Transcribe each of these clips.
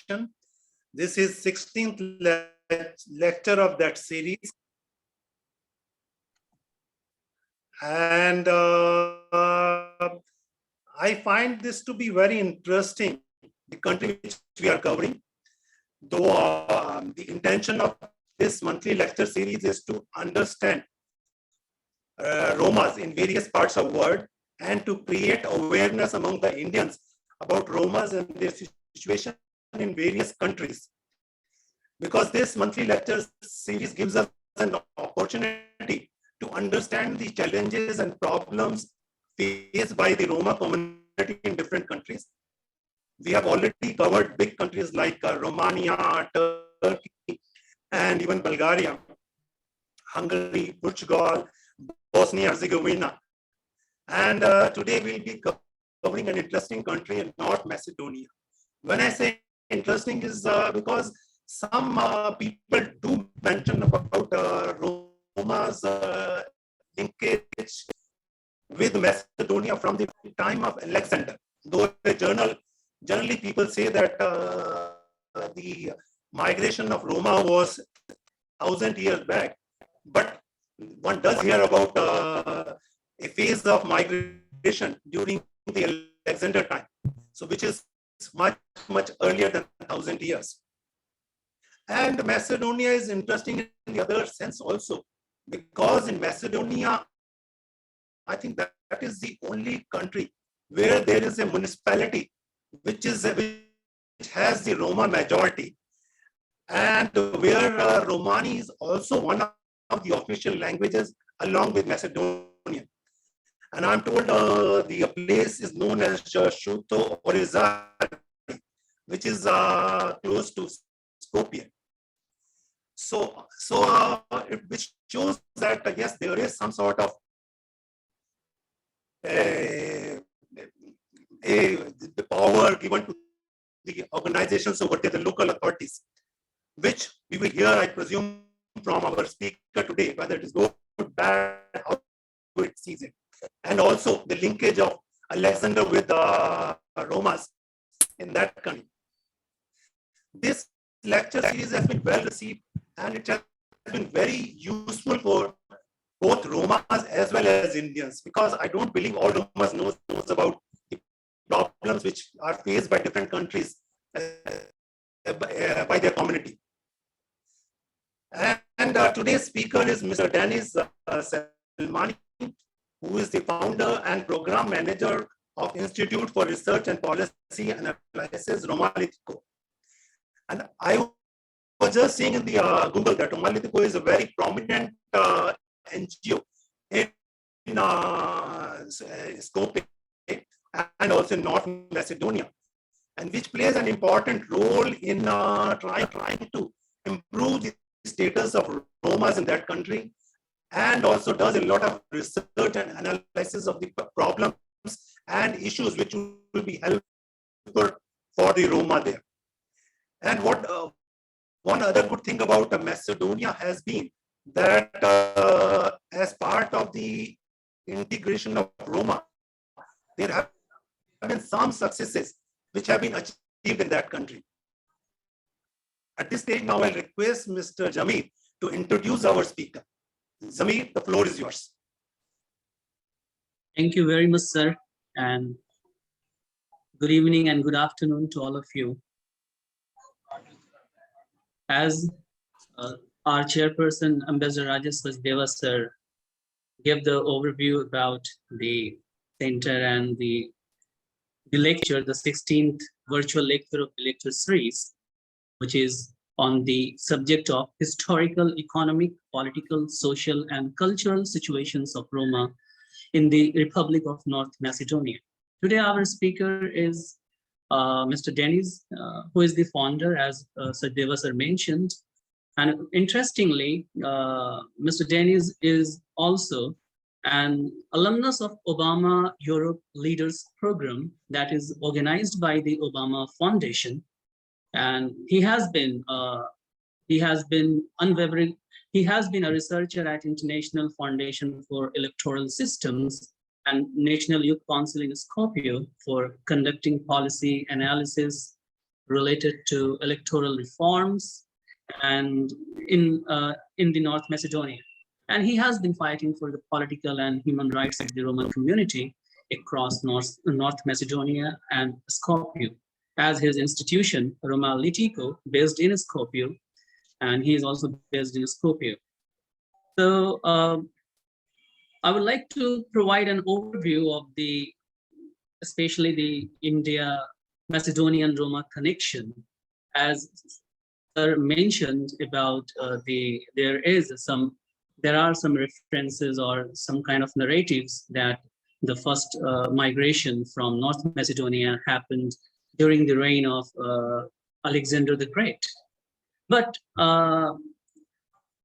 introduction. This is 16th lecture of that series. And I find this to be very interesting, the country which we are covering. Though the intention of this monthly lecture series is to understand Romas in various parts of the world and to create awareness among the Indians about Romas and their situation in various countries. Because this monthly lecture series gives us an opportunity to understand the challenges and problems faced by the Roma community in different countries. We have already covered big countries like Romania, Turkey, and even Bulgaria, Hungary, Portugal, Bosnia Herzegovina. And today we'll be covering an interesting country in North Macedonia. When I say interesting is because some people do mention about Roma's linkage with Macedonia from the time of Alexander. Though generally people say that the migration of Roma was 1,000 years back, but one does hear about a phase of migration during the Alexander time, so which is much earlier than 1,000 years. And Macedonia is interesting in the other sense also, because in Macedonia, I think that is the only country where there is a municipality which has the Roma majority, and where Romani is also one of the official languages along with Macedonian. And I'm told the place is known as Shuto Orizari, which is close to Skopje. Which shows that yes, there is some sort of the power given to the organizations over the local authorities, which we will hear, I presume, from our speaker today, whether it is good, bad, how it sees it, and also the linkage of Alexander with Romas in that country. This lecture series has been well received, and it has been very useful for both Romas as well as Indians, because I don't believe all Romas knows about the problems which are faced by different countries by their community. And today's speaker is Mr. Deniz Selmani, who is the founder and program manager of Institute for Research and Policy Analysis, Roma. And I was just seeing in the Google that Roma is a very prominent NGO in Skopje and also in North Macedonia, and which plays an important role in trying to improve the status of Romas in that country, and also does a lot of research and analysis of the problems and issues which will be helpful for the Roma there. And what one other good thing about Macedonia has been that as part of the integration of Roma, there have been some successes which have been achieved in that country. At this stage now, I'll request Mr. Zameer to introduce our speaker. Zameer, the floor is yours. Thank you very much, sir. And good evening and good afternoon to all of you. As our chairperson, Ambassador Rajesh Sachdeva, sir, gave the overview about the center and the lecture, the 16th virtual lecture of the lecture series, which is on the subject of historical, economic, political, social, and cultural situations of Roma in the Republic of North Macedonia. Today, our speaker is Mr. Deniz, who is the founder, as Sachdeva sir mentioned. And interestingly, Mr. Deniz is also an alumnus of Obama Europe Leaders Program that is organized by the Obama Foundation. And he has been unwavering. He has been a researcher at International Foundation for Electoral Systems and National Youth Council in Skopje for conducting policy analysis related to electoral reforms and in the North Macedonia. And he has been fighting for the political and human rights of the Roma community across North Macedonia and Skopje, as his institution, Roma Litico, based in Skopje, and he is also based in Skopje. So I would like to provide an overview of especially the India-Macedonian Roma connection, as Sir mentioned about there are some references or some kind of narratives that the first migration from North Macedonia happened during the reign of Alexander the Great. But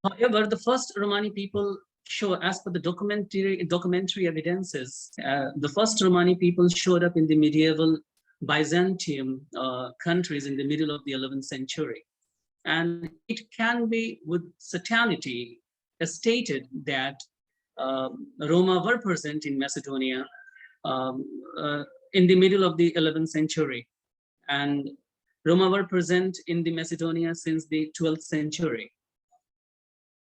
however, the first Romani people show, as per the documentary evidences, the first Romani people showed up in the medieval Byzantium countries in the middle of the 11th century. And it can be with certainty stated that Roma were present in Macedonia in the middle of the 11th century. And Roma were present in the Macedonia since the 12th century.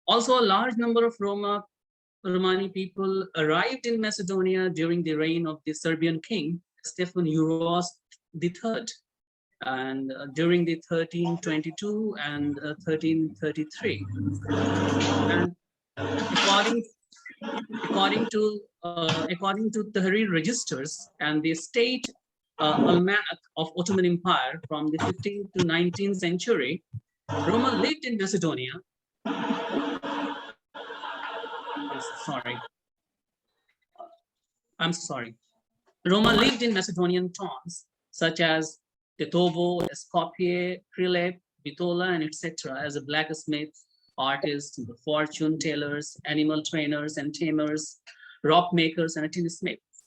Also, a large number of Romani people arrived in Macedonia during the reign of the Serbian king, Stefan Uros III, and during the 1322 and 1333. And according to Tahrir registers and the state almanac of Ottoman Empire from the 15th to 19th century, Roma lived in Macedonia. I'm sorry. Roma lived in Macedonian towns such as Tetovo, Skopje, Prilep, Bitola, and etc. as a blacksmith, artists, fortune tellers, animal trainers and tamers, rock makers, and a tinsmiths.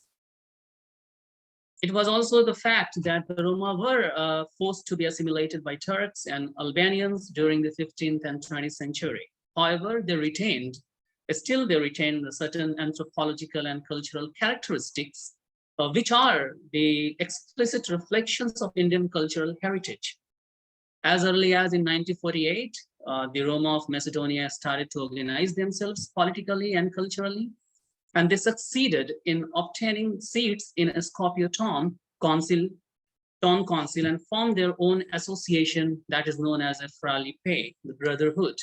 It was also the fact that the Roma were forced to be assimilated by Turks and Albanians during the 15th and 20th century. However, they retained certain anthropological and cultural characteristics, which are the explicit reflections of Indian cultural heritage. As early as in 1948, the Roma of Macedonia started to organize themselves politically and culturally, and they succeeded in obtaining seats in a Skopje town council, and formed their own association that is known as a Fralipe, the Brotherhood.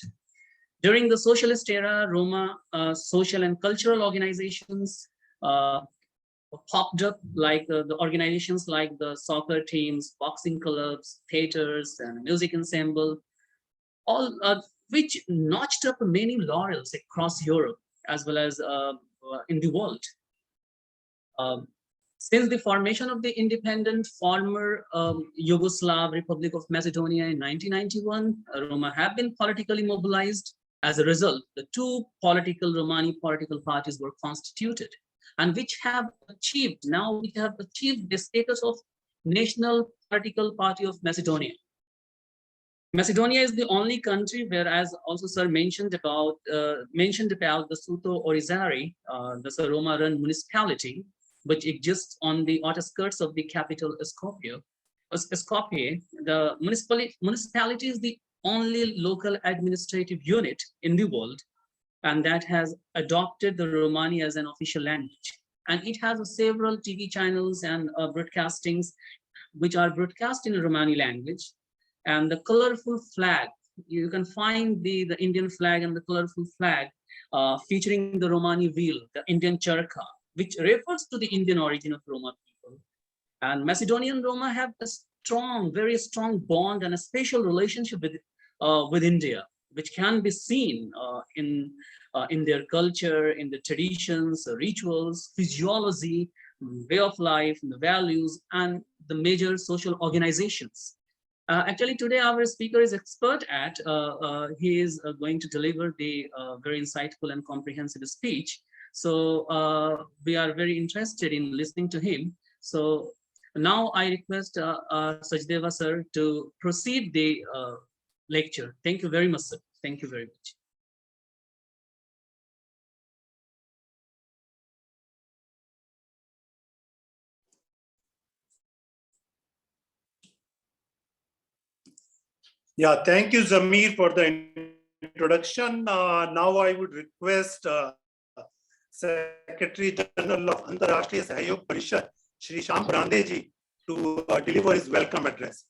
During the socialist era, Roma social and cultural organizations popped up, like the organizations like the soccer teams, boxing clubs, theaters, and music ensemble, all which notched up many laurels across Europe as well as in the world. Since the formation of the independent former Yugoslav Republic of Macedonia in 1991, Roma have been politically mobilized. As a result, the two Romani political parties were constituted, and which have achieved the status of National Political Party of Macedonia. Macedonia is the only country where, as also Sir mentioned about the Suto Orizari, the Roma-run municipality, which exists on the outer skirts of the capital Skopje. The municipality is the only local administrative unit in the world, and that has adopted the Romani as an official language. And it has several TV channels and broadcastings which are broadcast in Romani language. And the colorful flag, you can find the Indian flag and the colorful flag featuring the Romani wheel, the Indian charkha, which refers to the Indian origin of Roma people. And Macedonian Roma have a very strong bond and a special relationship with India, which can be seen in their culture, in the traditions, rituals, physiology, way of life, the values, and the major social organizations. Actually, today our speaker is expert at, he is going to deliver the very insightful and comprehensive speech. So we are very interested in listening to him. So now I request Sachdeva sir to proceed the lecture. Thank you very much, sir. Thank you very much. Yeah, thank you, Zameer, for the introduction. Now I would request Secretary General of Antarashtriya Sahyog Parishad, Shri Shyam Parande ji, to deliver his welcome address.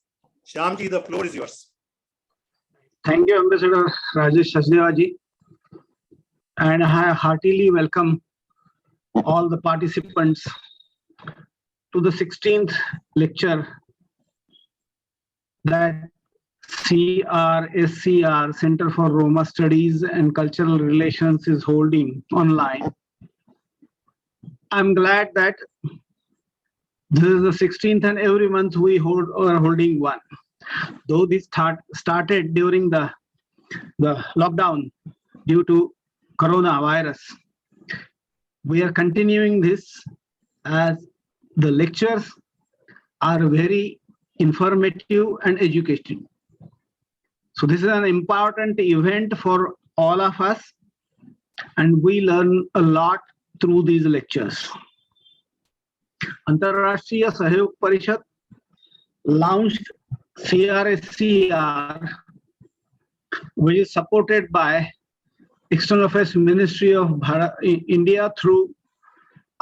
Shyam ji, the floor is yours. Thank you, Ambassador Rajesh Sachdeva ji, and I heartily welcome all the participants to the 16th lecture that CRSCR, Center for Roma Studies and Cultural Relations, is holding online. I'm glad that this is the 16th and every month we are holding one. Though this started during the lockdown due to coronavirus, we are continuing this as the lectures are very informative and educational. So this is an important event for all of us, and we learn a lot through these lectures. Antarashtriya Sahyog Parishad launched CRSCR, which is supported by External Affairs Ministry of India through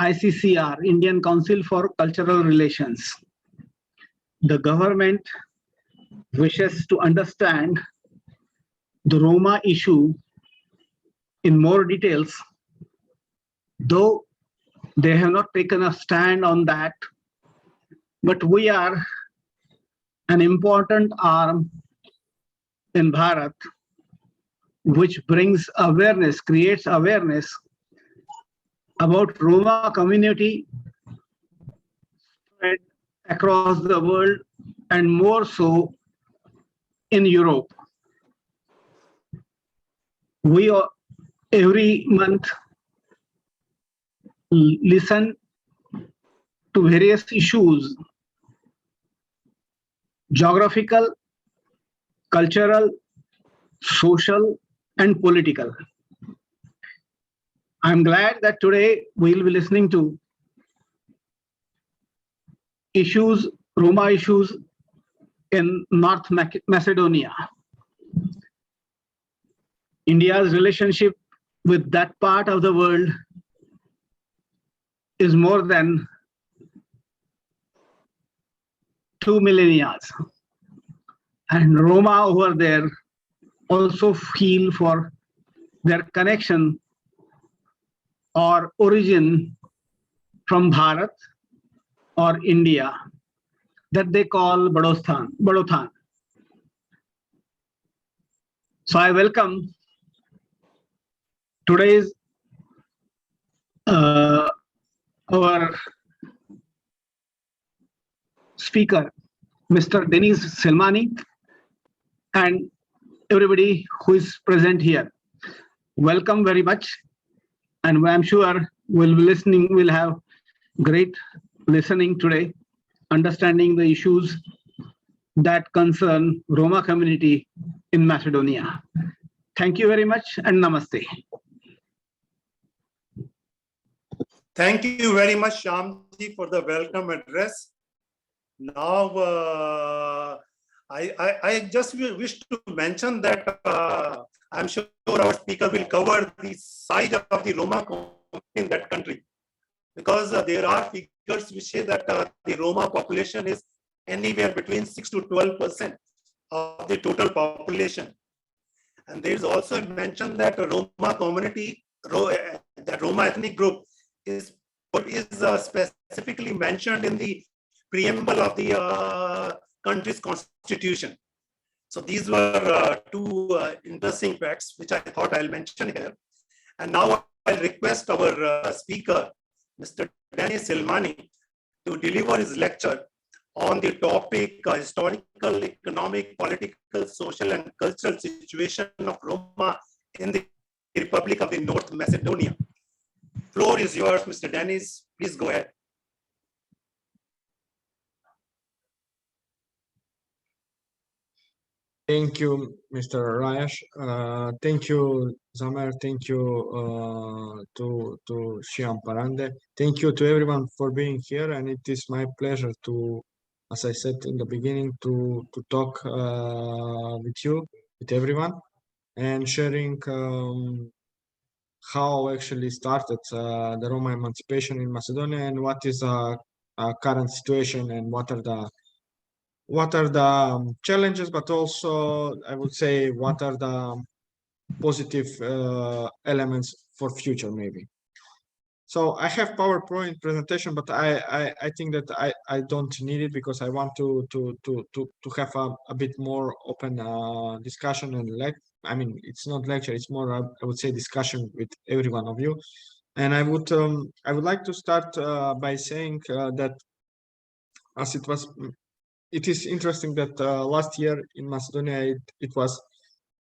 ICCR, Indian Council for Cultural Relations. The government wishes to understand the Roma issue in more details, though they have not taken a stand on that, but we are an important arm in Bharat, which brings awareness, creates awareness about Roma community spread across the world and more so in Europe. We every month listen to various issues, geographical, cultural, social, and political. I'm glad that today we'll be listening to issues, Roma issues in North Macedonia. India's relationship with that part of the world is more than 2 millennia. And Roma over there also feel for their connection or origin from Bharat or India that they call Badothan. So I welcome today's our speaker, Mr. Deniz Selmani, and everybody who is present here. Welcome very much, and I'm sure we'll have great listening today, understanding the issues that concern Roma community in Macedonia. Thank you very much, and namaste. Thank you very much, Shyamji, for the welcome address. Now, I just wish to mention that I'm sure our speaker will cover the size of the Roma community in that country, because there are figures which say that the Roma population is anywhere between 6 to 12% of the total population. And there is also mentioned that Roma community, the Roma ethnic group is specifically mentioned in the preamble of the country's constitution. So these were two interesting facts which I thought I'll mention here. And now I'll request our speaker, Mr. Deniz Selmani, to deliver his lecture on the topic historical, economic, political, social, and cultural situation of Roma in the Republic of the North Macedonia. Floor is yours, Mr. Deniz. Please go ahead. Thank you, Mr. Rajesh. Thank you, Zameer. Thank you to Shyam Parande. Thank you to everyone for being here, and it is my pleasure to as I said in the beginning, to talk with you, with everyone, and sharing how actually started the Roma emancipation in Macedonia, and what is current situation, and what are the challenges, but also I would say what are the positive elements for future maybe. So I have PowerPoint presentation, but I think that I don't need it, because I want to have a bit more open discussion and I mean, it's not lecture, it's more I would say discussion with every one of you. And I would like to start by saying that as it is interesting that last year in Macedonia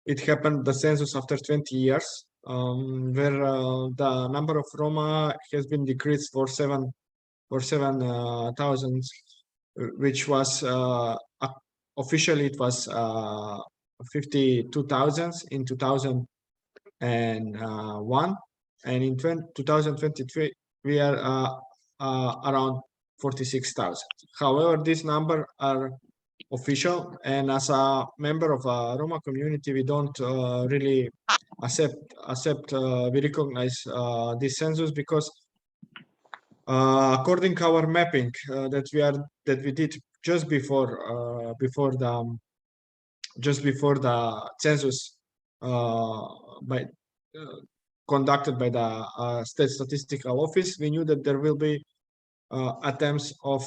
it happened, the census after 20 years, where the number of Roma has been decreased for 7,000, which was officially it was 52,000 in 2001, and in 2023 we are around 46,000. However, these numbers are official, and as a member of a Roma community, we don't really we recognize this census, because according to our mapping that we did just before the census conducted by the State Statistical Office, we knew that there will be attempts of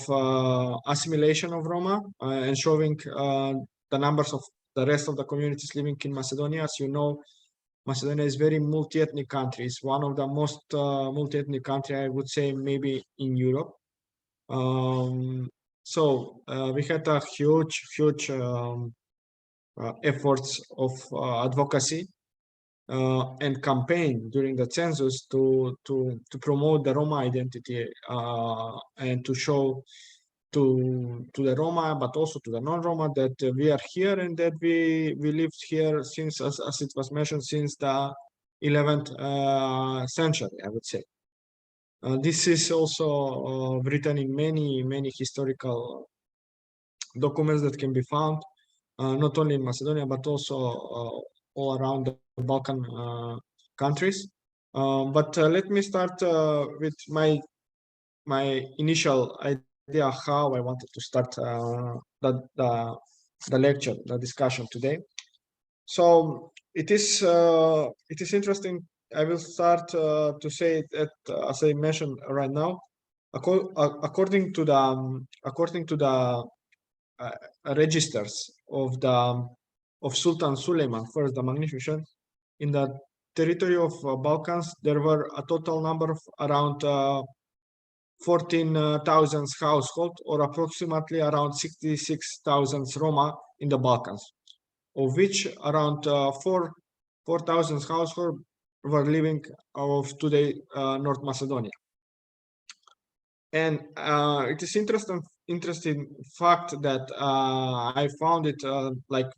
assimilation of Roma and showing the numbers of the rest of the communities living in Macedonia. As you know, Macedonia is very multi-ethnic country. It's one of the most multi-ethnic country, I would say, maybe in Europe. So we had a huge efforts of advocacy and campaign during the census to promote the Roma identity and to show to the Roma, but also to the non-Roma, that we are here and that we lived here since, as it was mentioned, since the 11th century, I would say. This is also written in many historical documents that can be found, not only in Macedonia, but also all around the Balkan countries. But let me start with my initial idea how I wanted to start the lecture, the discussion today. So it is interesting. I will start to say that, as I mentioned right now, according to the registers of Sultan Suleiman I the Magnificent, in the territory of Balkans, there were a total number of around 14,000 households, or approximately around 66,000 Roma in the Balkans, of which around 4,000 households were living of today North Macedonia. And it is interesting fact that I found it like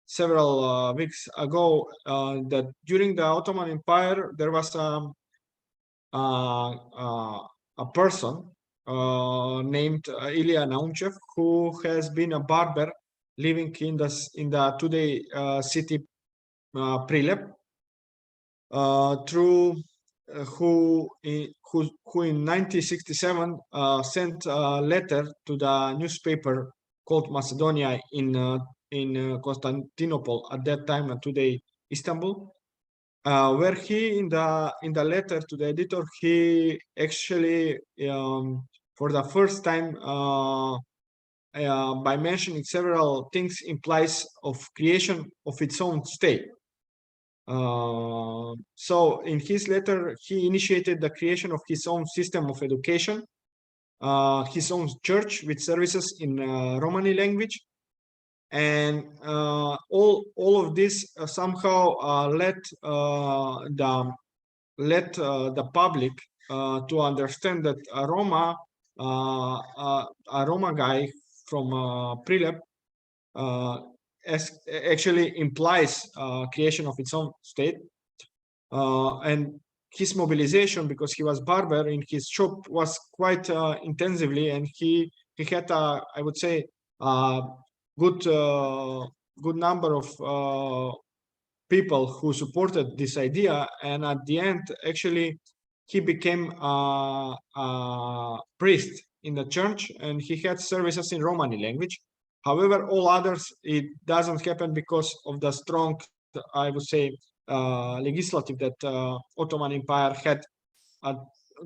several weeks ago, that during the Ottoman Empire there was a person named Ilya Naumchev, who has been a barber living in the today city Prilep, who in 1967 sent a letter to the newspaper called Macedonia in Constantinople at that time, and today Istanbul, where he in the letter to the editor, he actually for the first time by mentioning several things implies of creation of its own state. So in his letter, he initiated the creation of his own system of education, his own church with services in Romani language, and all of this somehow led the public to understand that a Roma guy from Prilep actually implies creation of its own state, and his mobilization, because he was barber in his shop, was quite intensively, and he he had I would say good good number of people who supported this idea, and at the end, actually, he became a priest in the church, and he had services in Romani language. However, all others, it doesn't happen because of the strong, I would say, legislative that Ottoman Empire had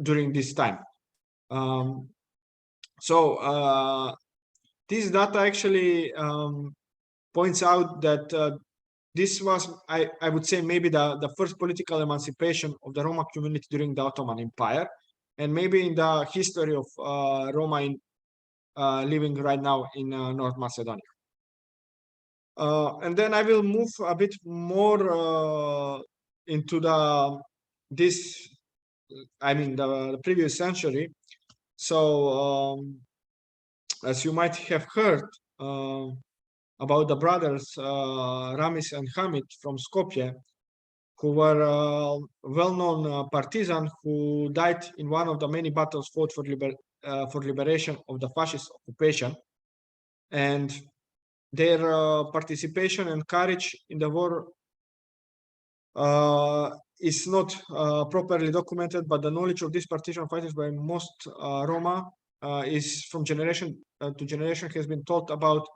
during this time. So this data actually points out that this was, I would say, maybe the first political emancipation of the Roma community during the Ottoman Empire, and maybe in the history of Roma living right now in North Macedonia. And then I will move a bit more into the previous century. So as you might have heard about the brothers Ramis and Hamid from Skopje, who were well-known partisans who died in one of the many battles fought for liberation of the fascist occupation, and their participation and courage in the war is not properly documented, but the knowledge of these partisan fighters by most Roma is from generation to generation has been taught about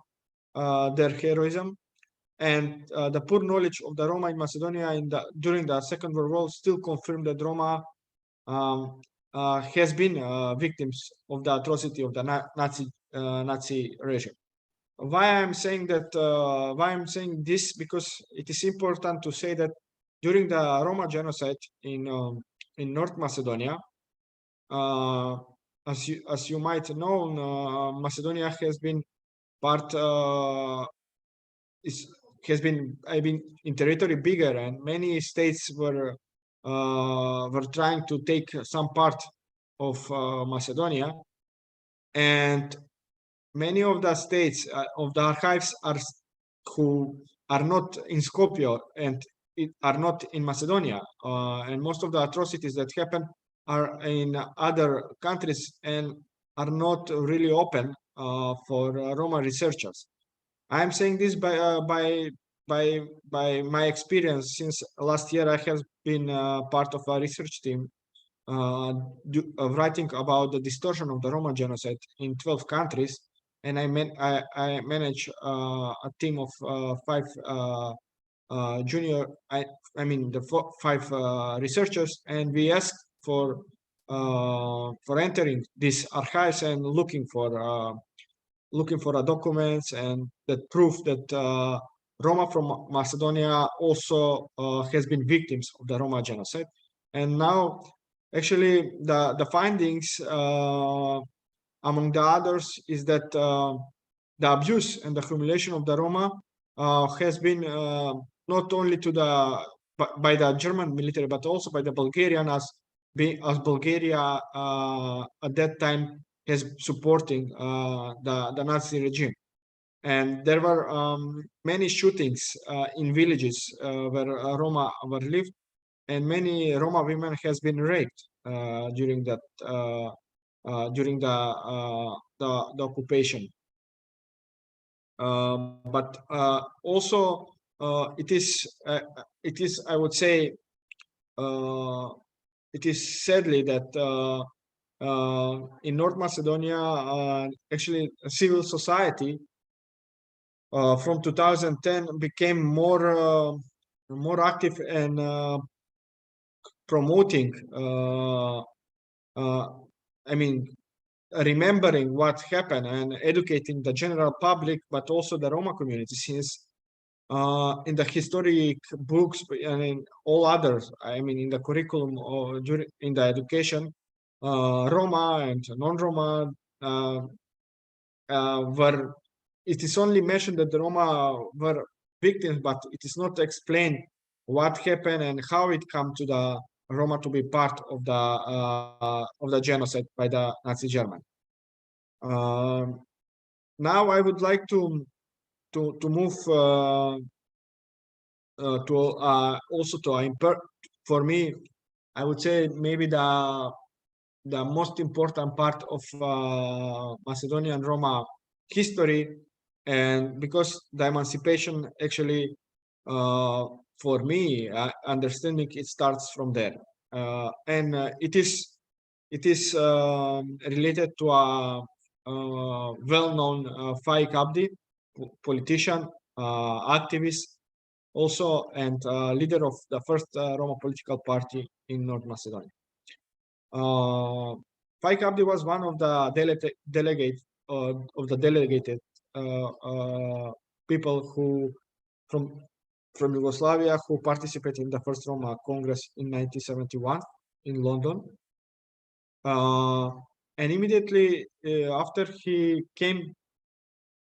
their heroism, and the poor knowledge of the Roma in Macedonia during the Second World War still confirmed that Roma has been victims of the atrocity of the Nazi regime. Why I'm saying that? Why I'm saying this? Because it is important to say that during the Roma genocide in North Macedonia, as you might know, Macedonia has been has been in territory bigger, and many states were trying to take some part of Macedonia, and many of the states of the archives who are not in Skopje and are not in Macedonia, and most of the atrocities that happen are in other countries and are not really open for Roma researchers. I'm saying this by my experience. Since last year, I have been part of a research team writing about the distortion of the Roma genocide in 12 countries, and I manage a team of 5 junior. The 5 researchers, and we ask for entering these archives and looking for documents and that proof that Roma from Macedonia also has been victims of the Roma genocide. And now, actually, the findings, among the others, is that the abuse and the humiliation of the Roma has been not only by the German military, but also by the Bulgarian, as Bulgaria at that time is supporting the Nazi regime. And there were many shootings in villages where Roma were lived, and many Roma women has been raped during the occupation. But also it is I would say it is sadly that in North Macedonia, actually, civil society from 2010 became more active and promoting. Remembering what happened and educating the general public, but also the Roma community, since in the historic books and in all others, in the curriculum or in the education, Roma and non-Roma were. It is only mentioned that the Roma were victims, but it is not explained what happened and how it came to the Roma to be part of the genocide by the Nazi German. Now I would like to move to also to for me, I would say maybe the the most important part of Macedonian Roma history, and because the emancipation actually, for me, understanding it starts from there, and it is related to a well-known Faik Abdi, politician, activist, also, and leader of the first Roma political party in North Macedonia. Faik Abdi was one of the delegated people who from Yugoslavia who participated in the first Roma Congress in 1971 in London. And immediately after he came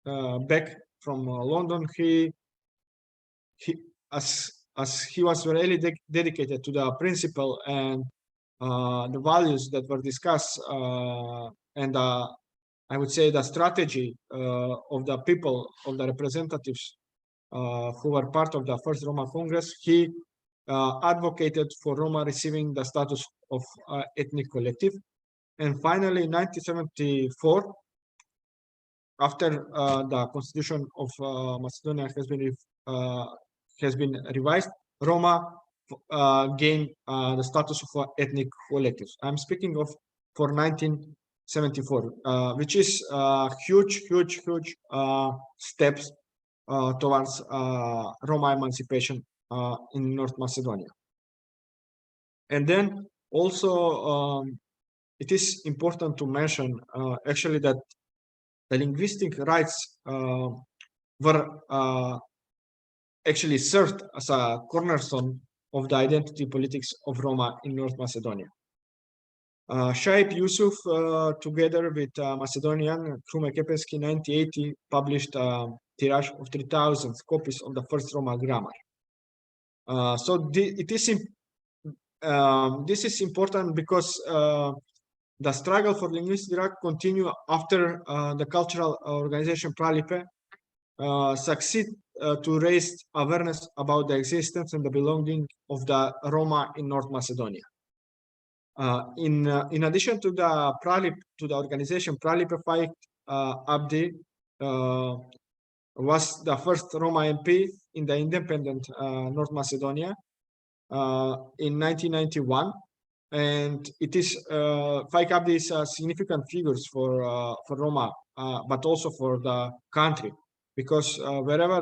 back from London, as he was really dedicated to the principle and the values that were discussed, and I would say the strategy of the people, of the representatives who were part of the first Roma Congress, he advocated for Roma receiving the status of ethnic collective. And finally, in 1974, after the constitution of Macedonia has been revised, Roma gained the status of ethnic collectives. I'm speaking of for 1974, which is huge steps towards Roma emancipation in North Macedonia. And then also it is important to mention actually that the linguistic rights were actually served as a cornerstone of the identity politics of Roma in North Macedonia. Shaib Yusuf, together with Macedonian Krume Kepesky, in 1980 published a tirage of 3,000 copies of the first Roma grammar. So this is important because the struggle for linguistic rights continued after the cultural organization Pralipe succeed to raise awareness about the existence and the belonging of the Roma in North Macedonia. In addition to the organization Pralipe, Faik Abdi was the first Roma MP in the independent North Macedonia in 1991. And it is Faik Abdi is a significant figures for Roma, but also for the country, because wherever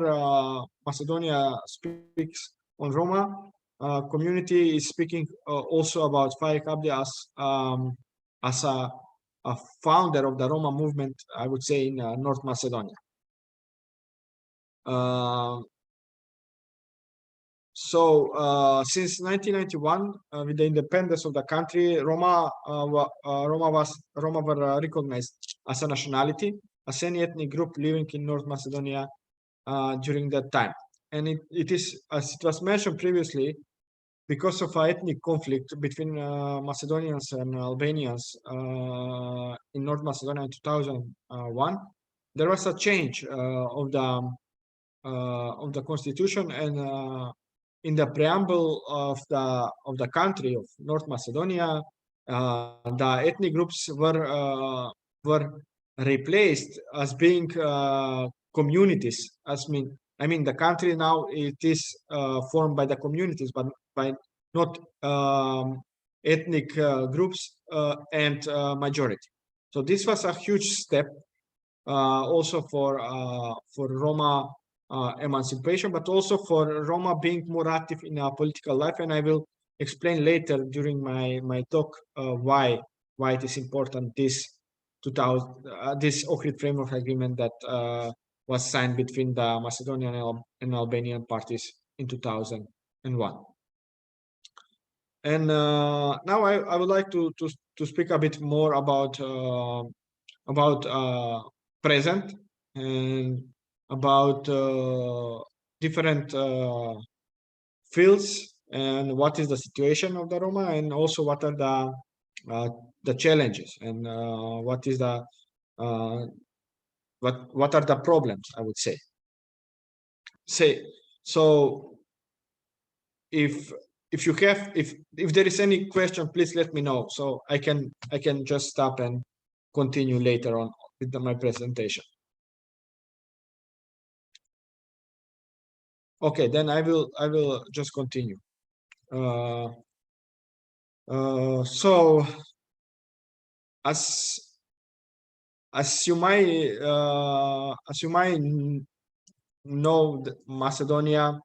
Macedonia speaks on Roma, community is speaking also about Faik Abdi as a founder of the Roma movement, I would say, in North Macedonia. So since 1991, with the independence of the country, Roma were recognized as a nationality, as any ethnic group living in North Macedonia during that time. And it is, as it was mentioned previously, because of an ethnic conflict between Macedonians and Albanians in North Macedonia in 2001, there was a change of the constitution, and in the preamble of the country of North Macedonia, the ethnic groups were replaced as being communities. I mean, the country now it is formed by the communities, but by not ethnic groups and majority. So this was a huge step also for Roma emancipation, but also for Roma being more active in our political life. And I will explain later during my talk why it is important this Ohrid Framework Agreement that was signed between the Macedonian and Albanian parties in 2001. And now I would like to speak a bit more about present and about different fields and what is the situation of the Roma, and also what are the challenges, and what is the what are the problems, I would say. So if if you have, if there is any question, please let me know, so I can just stop and continue later on with my presentation. Okay, then I will just continue. So as you might know, Macedonia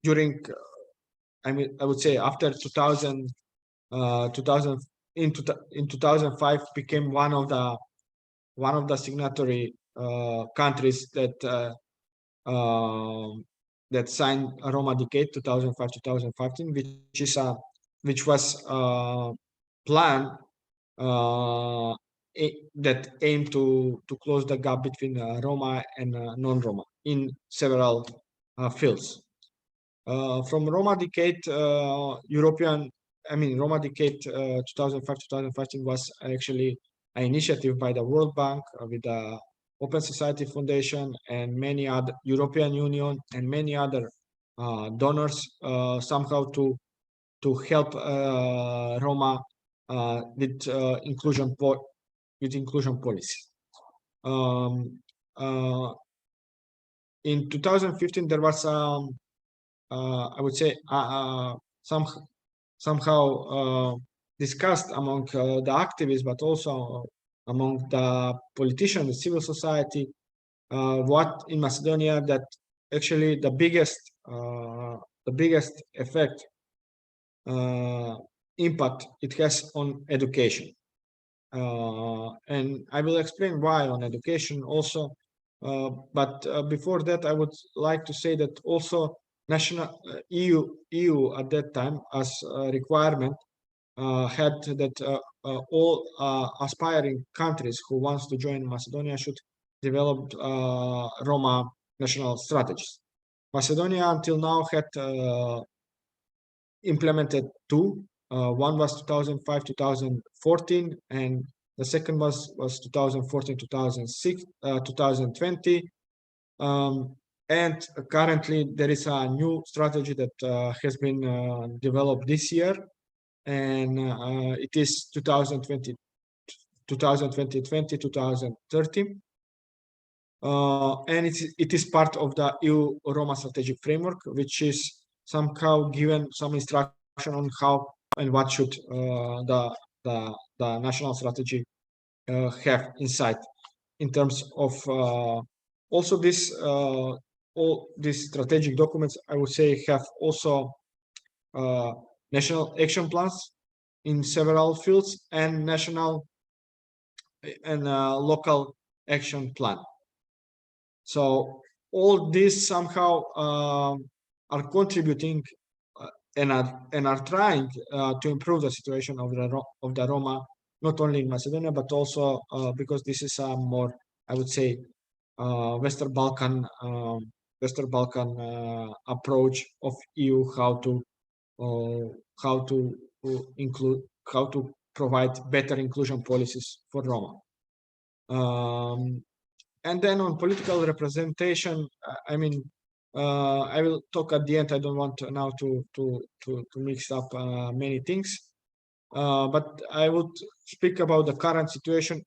during, I would say after 2000 in 2005 became one of the signatory countries that that signed a Roma Decade 2005-2015, which was plan that aimed to close the gap between Roma and non-Roma in several fields. From Roma Decade, Roma Decade 2005-2015 was actually an initiative by the World Bank with the Open Society Foundation and many other European Union and many other donors somehow to help Roma with inclusion policy. In 2015, there was I would say somehow discussed among the activists, but also among the politicians, the civil society, what in Macedonia that actually the biggest effect impact it has on education, and I will explain why on education also. But before that, I would like to say that also national EU at that time as a requirement had that all aspiring countries who wants to join Macedonia should develop Roma national strategies. Macedonia until now had implemented two. One was 2005-2014, and the second was 2014-2020. And currently there is a new strategy that has been developed this year, and it is 2020-2030. And it is part of the EU Roma strategic framework, which is somehow given some instruction on how and what should the national strategy have inside in terms of also this all these strategic documents, I would say, have also national action plans in several fields and national and local action plan. So all these somehow are contributing and are trying to improve the situation of the Roma, not only in Macedonia but also because this is a more, I would say, Western Balkan approach of EU, how to provide better inclusion policies for Roma. And then on political representation, I mean, I will talk at the end. I don't want now to mix up many things, but I would speak about the current situation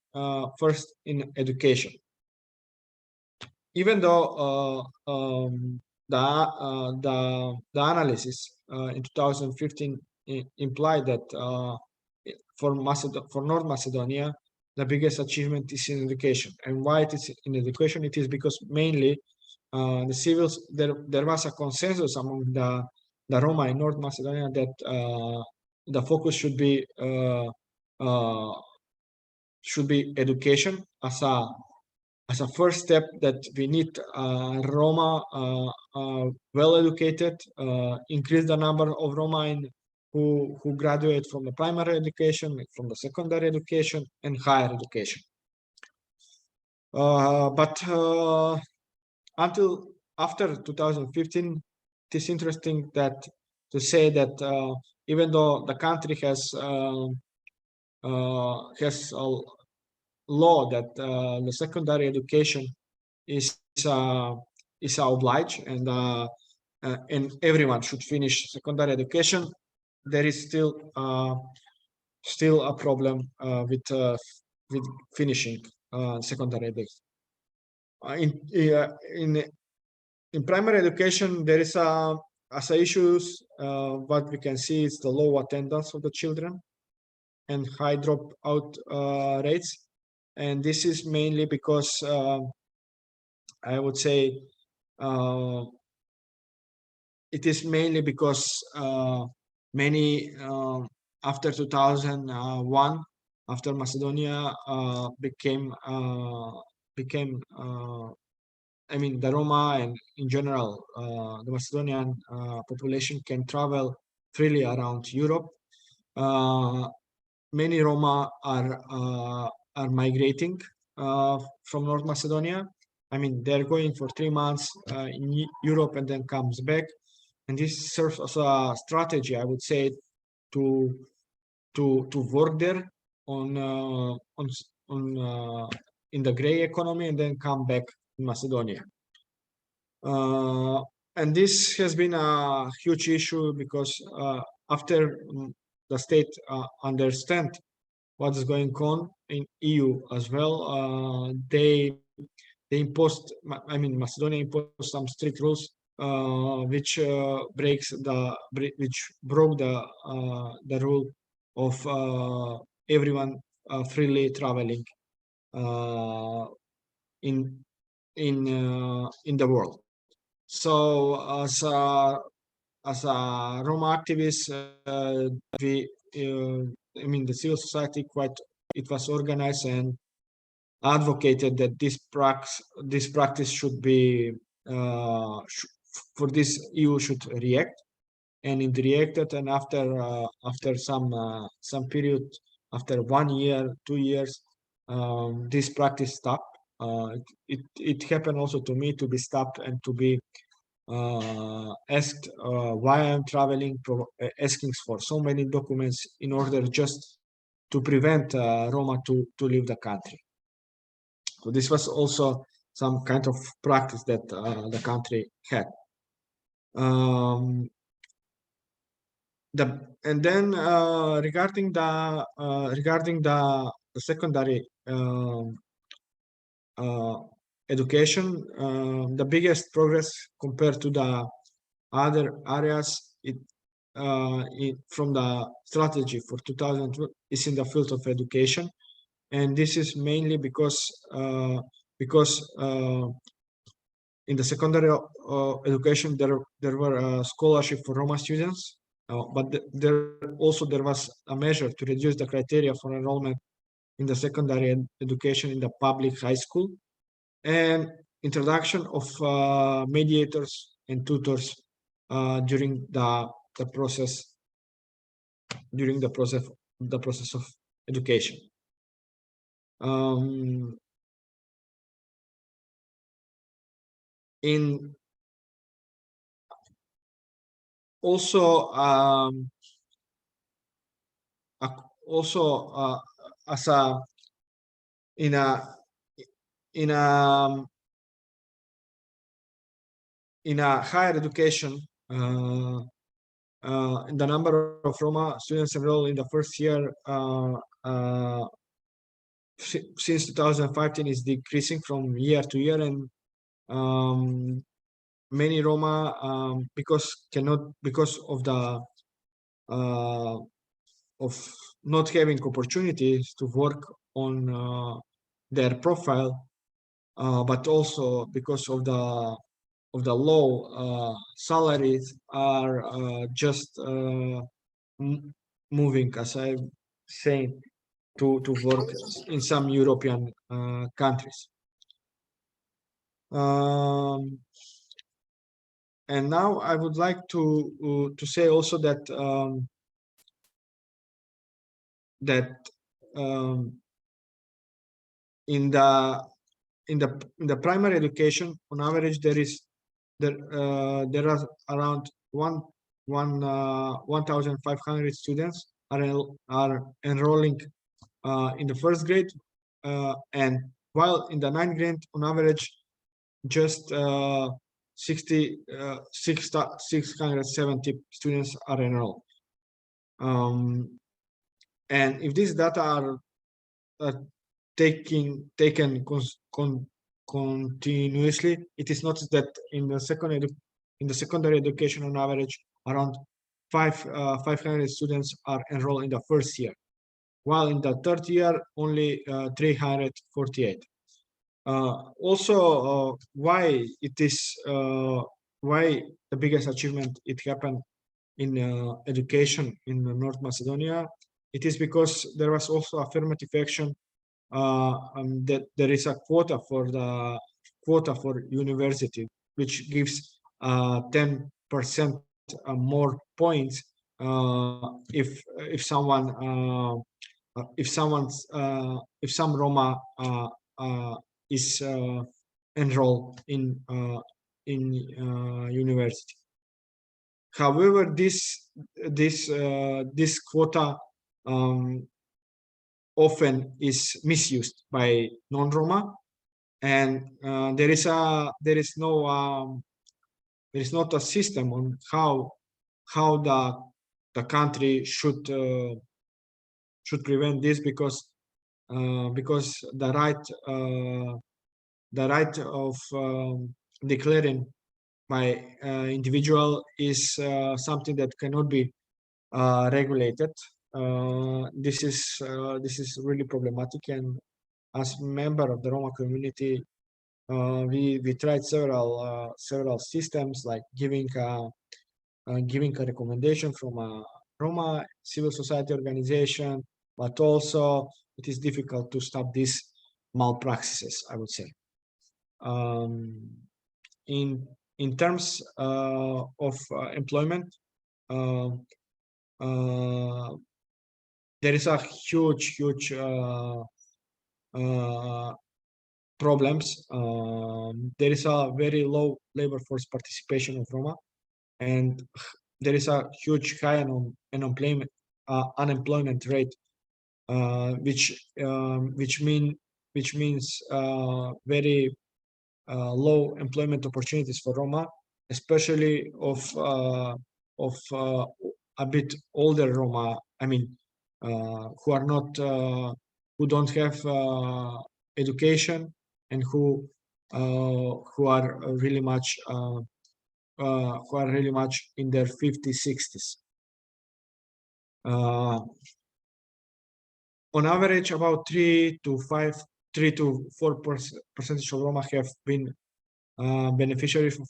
first in education. Even though the analysis in 2015 implied that for North Macedonia, the biggest achievement is in education. And why it is in education? It is because mainly the civils, there was a consensus among the Roma in North Macedonia that the focus should be education as a first step, that we need Roma well educated, increase the number of Roma who graduate from the primary education, from the secondary education, and higher education. But until after 2015, it is interesting to say that even though the country has a law that the secondary education is is obliged, and everyone should finish secondary education, there is still a problem with finishing secondary education. In primary education, there is as issues. What we can see is the low attendance of the children and high dropout rates, and this is mainly because I would say it is mainly because many after 2001, after Macedonia became I mean, the Roma and in general the Macedonian population can travel freely around Europe. Many Roma are migrating from North Macedonia. I mean, they're going for 3 months in Europe and then comes back, and this serves as a strategy, I would say, to work there on in the gray economy and then come back in Macedonia. And this has been a huge issue because after the state understand what is going on in EU as well, they imposed, I mean, Macedonia imposed some strict rules which broke the rule of everyone freely traveling in the world. So as a Roma activist, I mean, the civil society it was organized and advocated that this practice should be for this EU should react, and it reacted, and after some period, after 1 year, 2 years, this practice stopped. It happened also to me to be stopped and to be asked why I'm traveling, asking for so many documents in order just to prevent Roma to leave the country. So this was also some kind of practice that the country had. And then regarding the secondary education, the biggest progress compared to the other areas from the strategy for 2002 is in the field of education, and this is mainly because in the secondary education there were scholarship for Roma students, but there was a measure to reduce the criteria for enrollment in the secondary education in the public high school, and introduction of mediators and tutors during the process of education. In also as a in a higher education, the number of Roma students enrolled in the first year since 2015 is decreasing from year to year, and many Roma because of the of not having opportunities to work on their profile, but also because of the low salaries are just moving, as I'm saying, to work in some European countries. And now I would like to say also that in the primary education, on average, there are around 1,500 students are enrolling in the first grade, and while in the ninth grade, on average, just 670 students are enrolled. And if these data are taken continuously, it is noticed that in the secondary education, on average, around 500 students are enrolled in the first year, while in the third year only 348. Also, why the biggest achievement it happened in education in North Macedonia? It is because there was also affirmative action that there is a quota for university, which gives 10% more points if some Roma is enrolled in university. However, this quota often is misused by non-Roma, and there is not a system on how the country should prevent this, because the right of declaring by individual is something that cannot be regulated. This is really problematic, and as member of the Roma community, we tried several systems, like giving a recommendation from a Roma civil society organization, but also it is difficult to stop these malpractices, I would say. In terms of employment, there is a huge problems. There is a very low labor force participation of Roma, and there is a huge high unemployment rate, which means very low employment opportunities for Roma, especially of a bit older Roma. I mean, who don't have education, and who are really much in their 50s, 60s. On average, about 3 to 4% of Roma have been beneficiaries of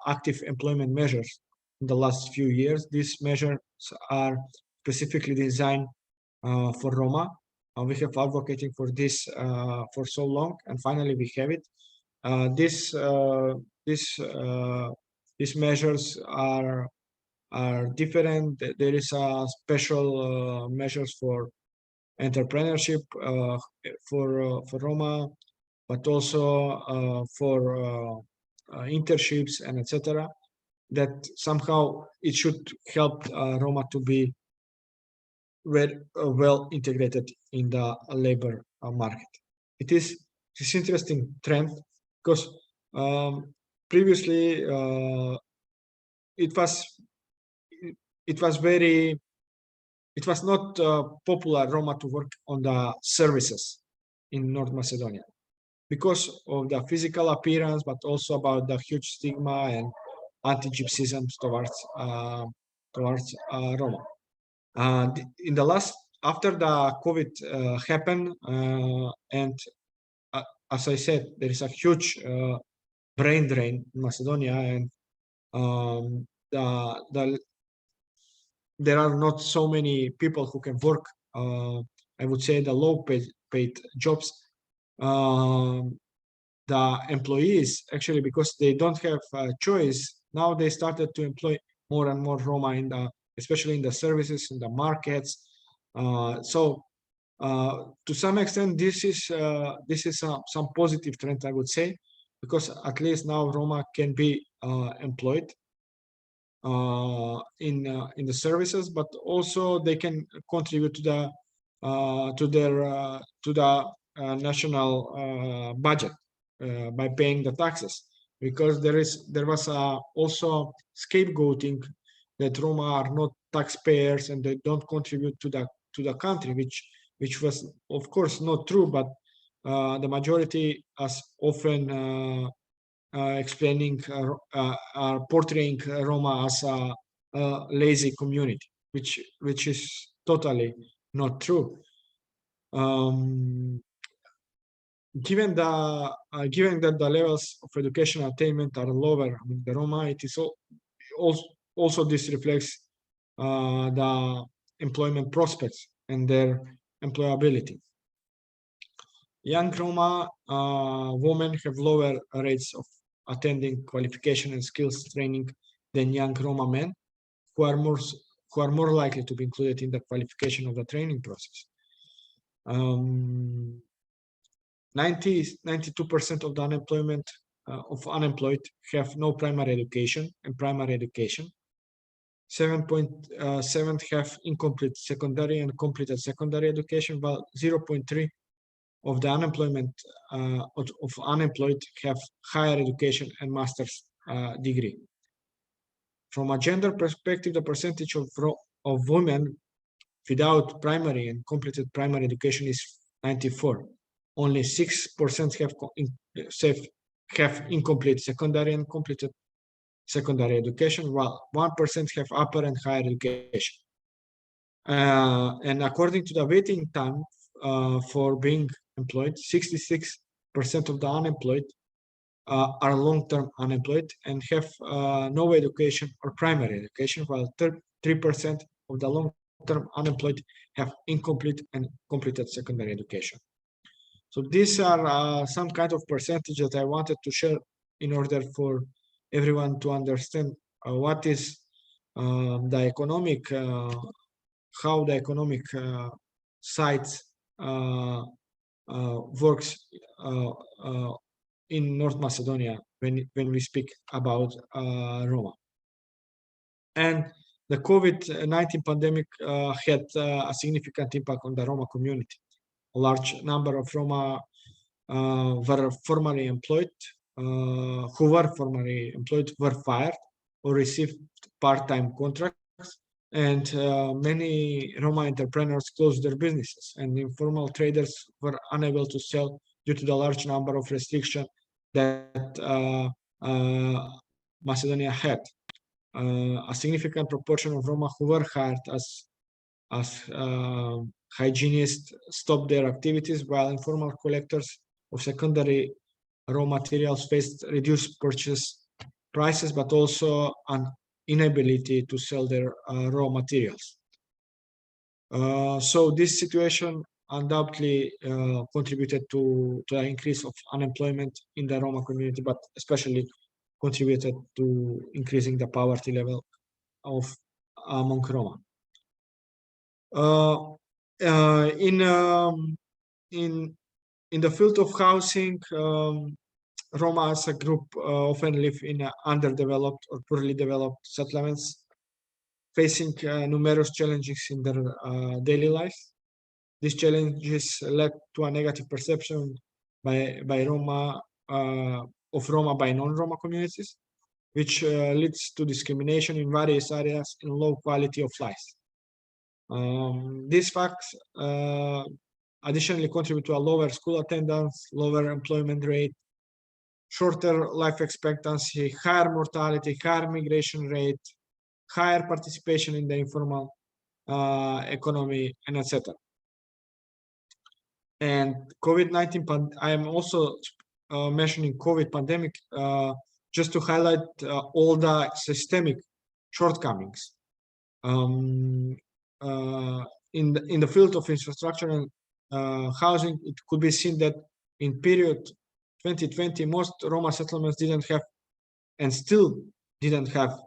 active employment measures in the last few years. These measures are specifically designed for Roma. We have advocating for this for so long, and finally we have it. These measures are different. There is a special measures for entrepreneurship for Roma, but also for internships and etc. That somehow it should help Roma to be very well integrated in the labor market. It is this interesting trend, because previously it was not popular Roma to work on the services in North Macedonia, because of the physical appearance, but also about the huge stigma and anti-Gypsyism towards Roma. In the after the COVID happened, and as I said, there is a huge brain drain in Macedonia, and there are not so many people who can work, I would say, the low paid jobs. The employees, actually, because they don't have a choice, now they started to employ more and more Roma especially in the services, in the markets. So to some extent, this is some positive trend, I would say, because at least now Roma can be employed in the services, but also they can contribute to the national budget by paying the taxes. because there was also scapegoating that Roma are not taxpayers and they don't contribute to the country, which was of course not true, but the majority as often explaining portraying Roma as a lazy community, which is totally not true. Given that the levels of educational attainment are lower among the Roma, it is also this reflects the employment prospects and their employability. Young Roma women have lower rates of attending qualification and skills training than young Roma men, who are more likely to be included in the qualification of the training process. 92% of the unemployed have no primary education and primary education. 7.7 have incomplete secondary and completed secondary education, while 0.3 of the unemployed have higher education and master's degree. From a gender perspective, the percentage of women without primary and completed primary education is 94. Only 6% have incomplete secondary and completed secondary education, while 1% have upper and higher education. And according to the waiting time for being employed, 66% of the unemployed are long-term unemployed and have no education or primary education, while 3% of the long-term unemployed have incomplete and completed secondary education. So these are some kind of percentage that I wanted to share in order for everyone to understand what is the economic, how the economic sides works in North Macedonia when we speak about Roma. And the COVID-19 pandemic had a significant impact on the Roma community. A large number of Roma were formerly employed, were fired or received part-time contracts, and many Roma entrepreneurs closed their businesses, and informal traders were unable to sell due to the large number of restrictions that Macedonia had. A significant proportion of Roma who were hired as hygienists stopped their activities, while informal collectors of secondary raw materials faced reduced purchase prices, but also an inability to sell their raw materials. So this situation undoubtedly contributed to the increase of unemployment in the Roma community, but especially contributed to increasing the poverty level among Roma. In the field of housing, Roma as a group often live in underdeveloped or poorly developed settlements, facing numerous challenges in their daily life. These challenges led to a negative perception by Roma of Roma by non-Roma communities, which leads to discrimination in various areas and low quality of life. These facts additionally contribute to a lower school attendance, lower employment rate, shorter life expectancy, higher mortality, higher migration rate, higher participation in the informal economy, and etc. And COVID-19, I am also mentioning COVID pandemic just to highlight all the systemic shortcomings. In the field of infrastructure and housing, it could be seen that in period 2020, most Roma settlements didn't have and still didn't have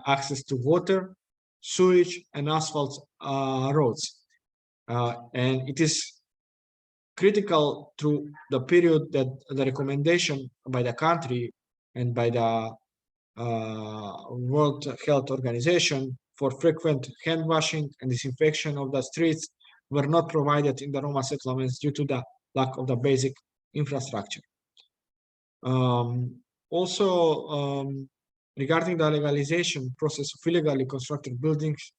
access to water, sewage, and asphalt roads. And it is critical through the period that the recommendation by the country and by the World Health Organization for frequent hand washing and disinfection of the streets were not provided in the Roma settlements due to the lack of the basic infrastructure. Also, regarding the legalization process of illegally constructed buildings,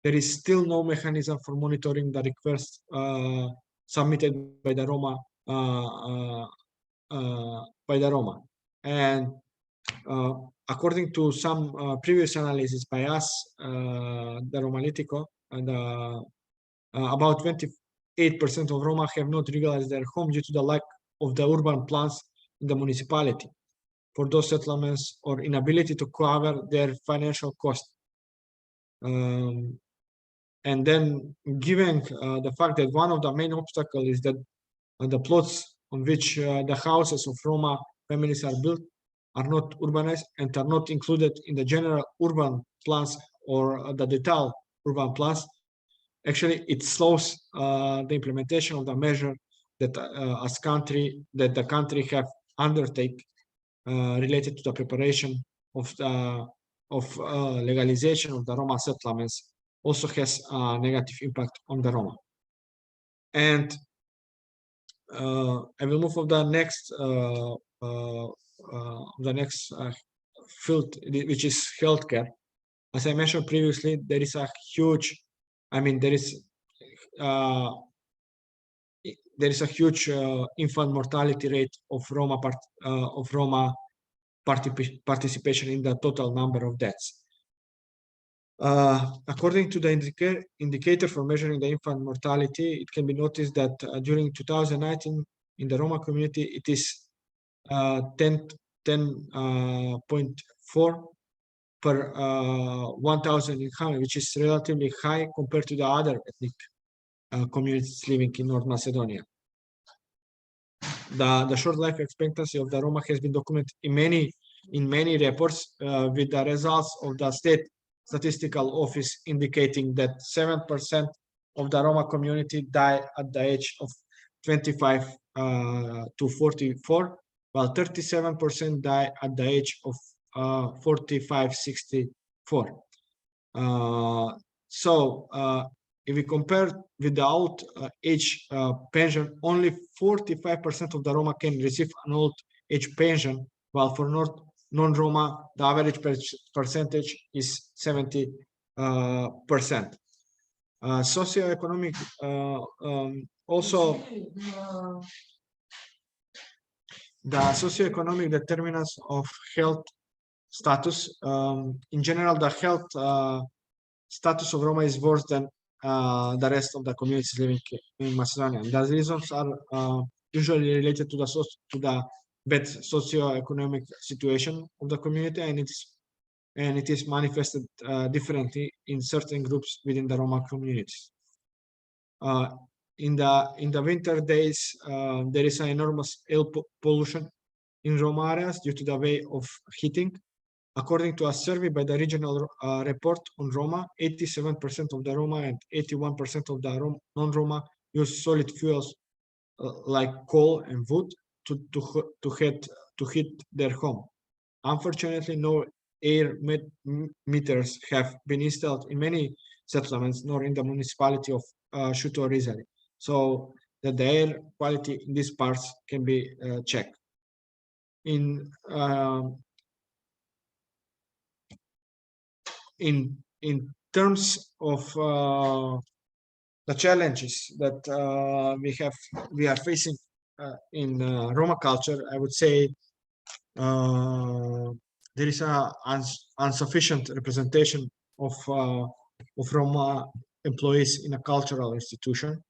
there is still no mechanism for monitoring the requests submitted by the Roma and according to some previous analysis by us, the Romalitico, and about 28% of Roma have not regularized their home due to the lack of the urban plans in the municipality for those settlements or inability to cover their financial cost. And then given the fact that one of the main obstacles is that the plots on which the houses of Roma families are built are not urbanized and are not included in the general urban plans or the detailed urban plans, actually it slows the implementation of the measure that the country have undertake related to the preparation of legalization of the Roma settlements also has a negative impact on the Roma. And I will move on the next field, which is healthcare. As I mentioned previously, there is a huge, there is a huge infant mortality rate of Roma participation in the total number of deaths. According to the indicator for measuring the infant mortality, it can be noticed that during 2019 in the Roma community, it is 10.4 per 1,000 inhabitants, which is relatively high compared to the other ethnic communities living in North Macedonia. The short life expectancy of the Roma has been documented in many reports, with the results of the State Statistical Office indicating that 7% of the Roma community die at the age of 25 to 44, while 37% die at the age of 45-64. If we compare with the old age pension, only 45% of the Roma can receive an old age pension, while for non-Roma, the average percentage is 70%. Socioeconomic, also the socioeconomic determinants of health status. In general, the health status of Roma is worse than the rest of the communities living in Macedonia. And the reasons are usually related to the bad socioeconomic situation of the community, and it is manifested differently in certain groups within the Roma communities. In the winter days, there is an enormous air pollution in Roma areas due to the way of heating. According to a survey by the regional report on Roma, 87% of the Roma and 81% of the non-Roma use solid fuels like coal and wood to heat their home. Unfortunately, no air meters have been installed in many settlements, nor in the municipality of Shuto Rizali, so that the air quality in these parts can be checked. In terms of the challenges that we are facing in Roma culture, I would say there is a insufficient representation of Roma employees in a cultural institution.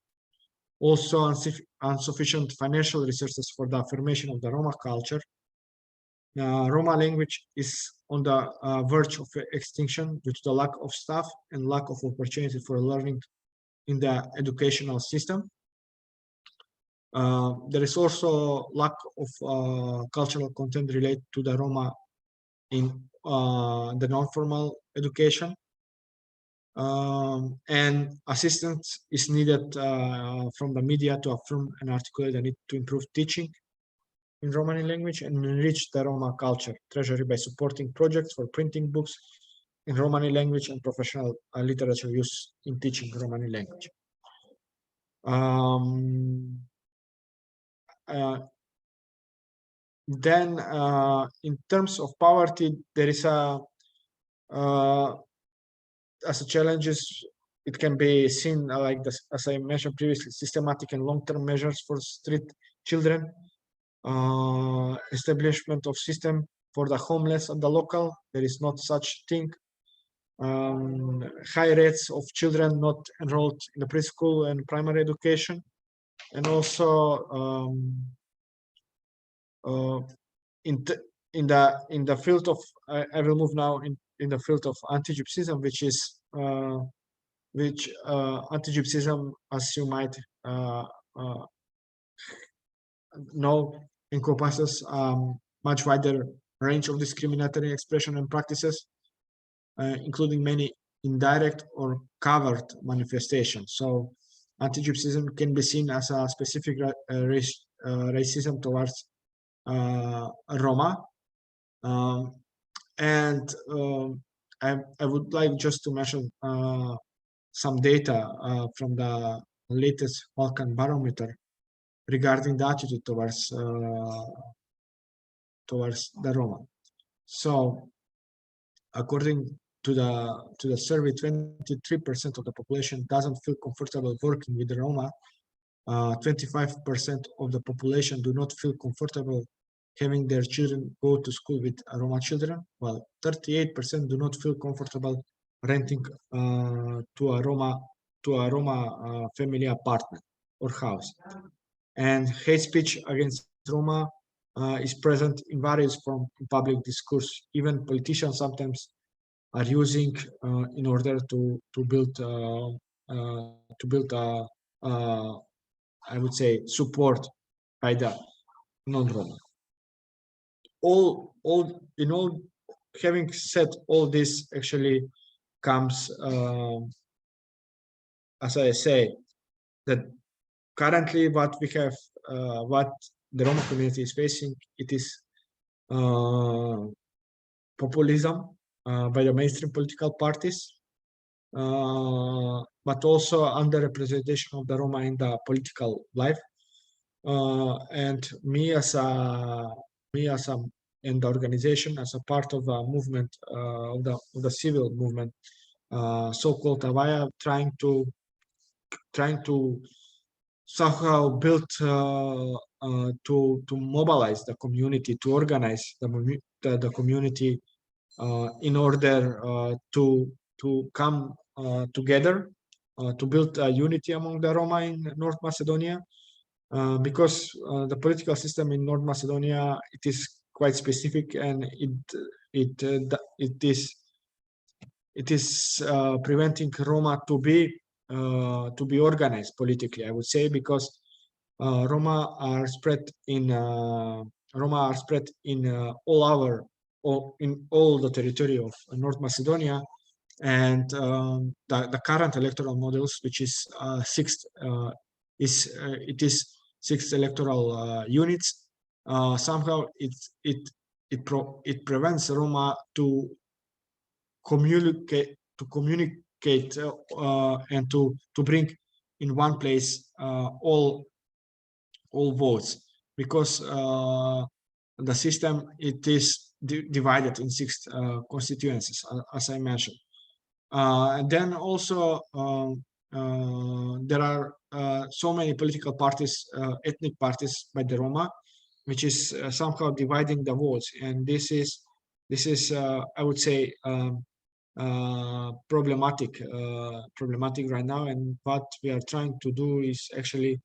Also, insufficient financial resources for the affirmation of the Roma culture. Roma language is on the verge of extinction due to the lack of staff and lack of opportunity for learning in the educational system. There is also lack of cultural content related to the Roma in the non-formal education. And assistance is needed from the media to affirm and articulate the need to improve teaching in Romani language and enrich the Roma culture treasury by supporting projects for printing books in Romani language and professional literature use in teaching Romani language. then in terms of poverty, there is as a challenges, it can be seen like this, as I mentioned previously, systematic and long-term measures for street children, establishment of system for the homeless and the local. There is not such thing. High rates of children not enrolled in the preschool and primary education, and also in the field of I will move now in the field of anti-Gypsyism, which is anti-Gypsyism, as you might know, encompasses much wider range of discriminatory expression and practices, including many indirect or covered manifestations. So anti-Gypsyism can be seen as a specific racism towards Roma. And I would like just to mention some data from the latest Balkan Barometer regarding the attitude towards the Roma. So, according to the survey, 23% of the population doesn't feel comfortable working with the Roma. 25% of the population do not feel comfortable having their children go to school with Roma children, while 38% do not feel comfortable renting to a Roma family apartment or house. And hate speech against Roma is present in various forms in public discourse. Even politicians sometimes are using in order to build I would say support by the non-Roma. Having said all this, actually comes as I say, that currently what we have, what the Roma community is facing, it is populism by the mainstream political parties, but also underrepresentation of the Roma in the political life. And me as and the organization as a part of a movement of the civil movement, so-called Avaya, trying to somehow build to mobilize the community, to organize the community in order to come together to build a unity among the Roma in North Macedonia, because the political system in North Macedonia, it is quite specific, and it is preventing Roma to be organized politically, I would say, because Roma are spread in all the territory of North Macedonia, and the current electoral models, which is it is 6 electoral units. Somehow it prevents Roma to communicate and to bring in one place all votes, because the system, it is divided in 6 constituencies, as I mentioned. And then also there are so many political parties, ethnic parties by the Roma, which is somehow dividing the votes, and this is I would say problematic right now. And what we are trying to do is actually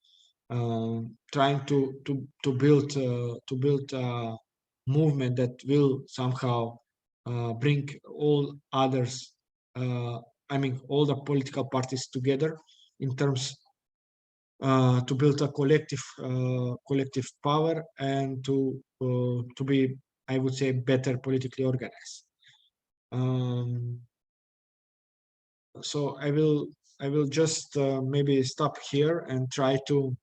trying to build a movement that will somehow bring all others, I mean all the political parties together in terms to build a collective power, and to be, I would say, better politically organized. So I will just maybe stop here and try to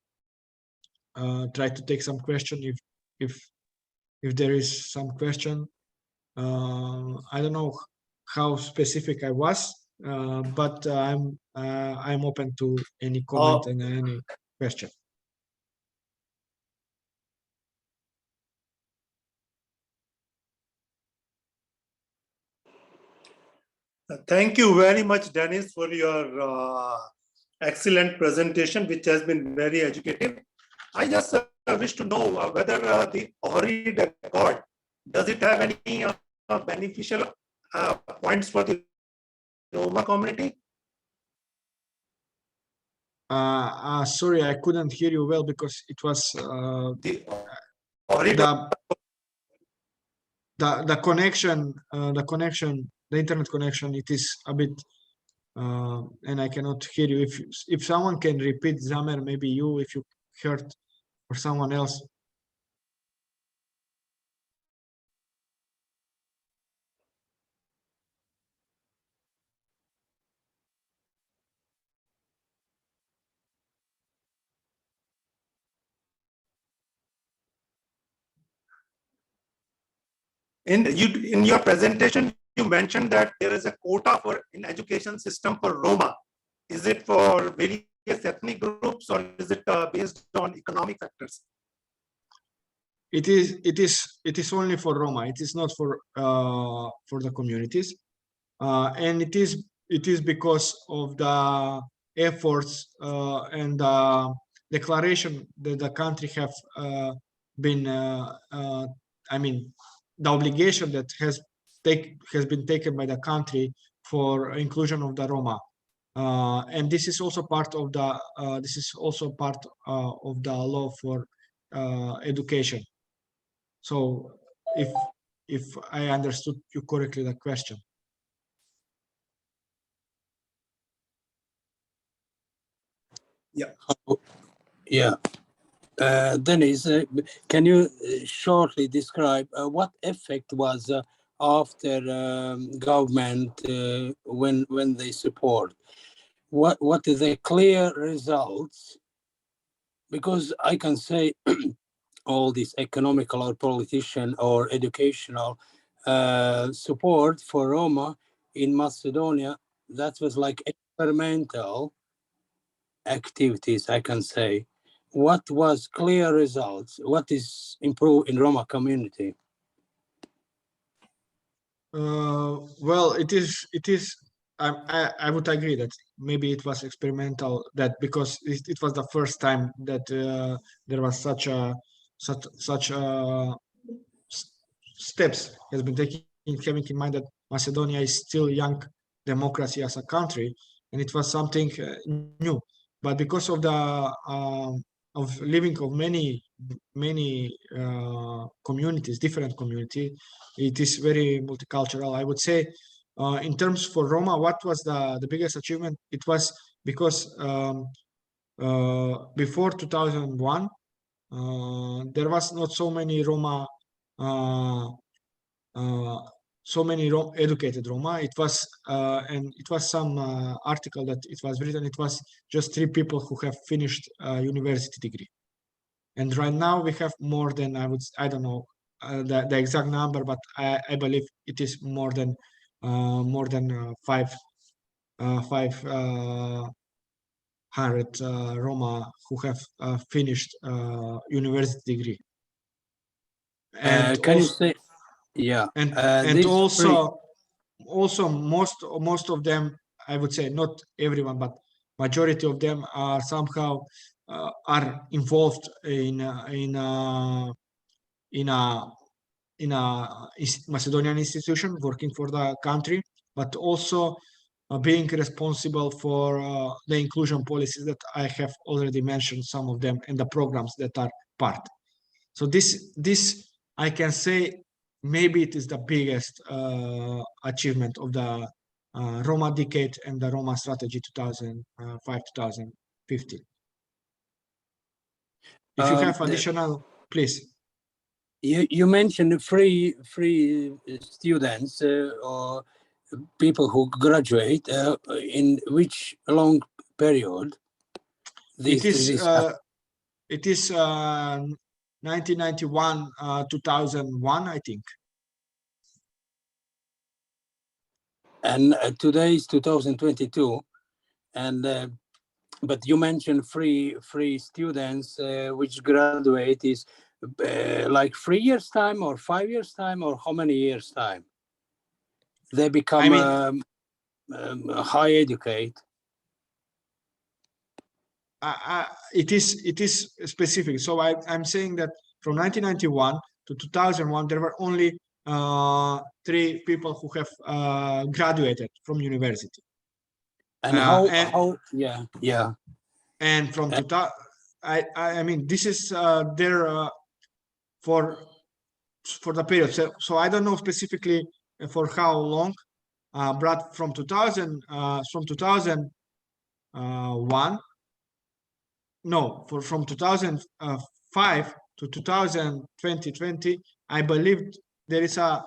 take some question if there is some question. I don't know how specific I was, but I'm open to any comment and any question. Thank you very much, Deniz, for your excellent presentation, which has been very educative. I just wish to know whether the Ohrid Accord, does it have any beneficial points for the Roma community? Sorry, I couldn't hear you well because it was The Ohrid the connection, the internet connection. It is a bit, and I cannot hear you. If someone can repeat, Zameer, maybe you, if you heard, or someone else. in your presentation, you mentioned that there is a quota for in education system for Roma. Is it for various ethnic groups or is it based on economic factors? It is only for Roma. It is not for the communities, and it is because of the efforts and the declaration that the country have been. I mean, the obligation that has been taken by the country for inclusion of the Roma, and this is also part of the law for education. So if I understood you correctly, the question. Yeah. Deniz, can you shortly describe what effect was after government when they support? What is the clear results? Because I can say all this economical or politician or educational support for Roma in Macedonia, that was like experimental activities, I can say. What was clear results? What is improved in Roma community? Well, it is. I would agree that maybe it was experimental, that because it was the first time that there was such steps has been taken, having in mind that Macedonia is still young democracy as a country, and it was something new. But because of the of living of many communities, different community, it is very multicultural. I would say, in terms for Roma, what was the biggest achievement? It was because before 2001, there was not so many Roma, educated Roma. It was and it was some article that it was written. It was just 3 people who have finished a university degree, and right now we have more than I don't know the exact number, but I believe it is more than 500 Roma who have finished university degree. And Can you also, say, yeah, and also most of them, I would say not everyone, but majority of them are somehow are involved in a Macedonian institution working for the country, but also being responsible for the inclusion policies that I have already mentioned, some of them, and the programs that are part. So this I can say maybe it is the biggest achievement of the Roma decade and the Roma strategy 2005-2015. If you have additional, please. You mentioned free students or people who graduate in which long period? It is 1991 2001, I think. And today is 2022, and but you mentioned free students which graduate is like 3 years time or 5 years time, or how many years time they become? I mean, high educate? It is specific. So I'm saying that from 1991 to 2001, there were only 3 people who have graduated from university. And yeah. And from 2000, I mean, this is there for the period. So I don't know specifically for how long, but from 2001. No, from 2005 to 2020, I believe there is a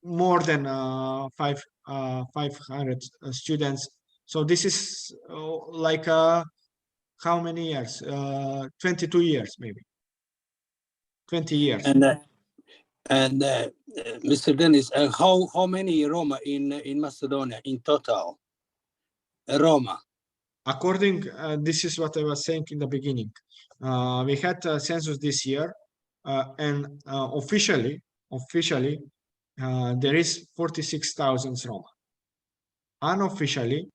more than 500 students. So this is like how many years? 22 years, maybe 20 years. And Mr. Deniz, how many Roma in Macedonia in total? Roma. According, this is what I was saying in the beginning. We had a census this year, and officially, there is 46,000 Roma. Unofficially,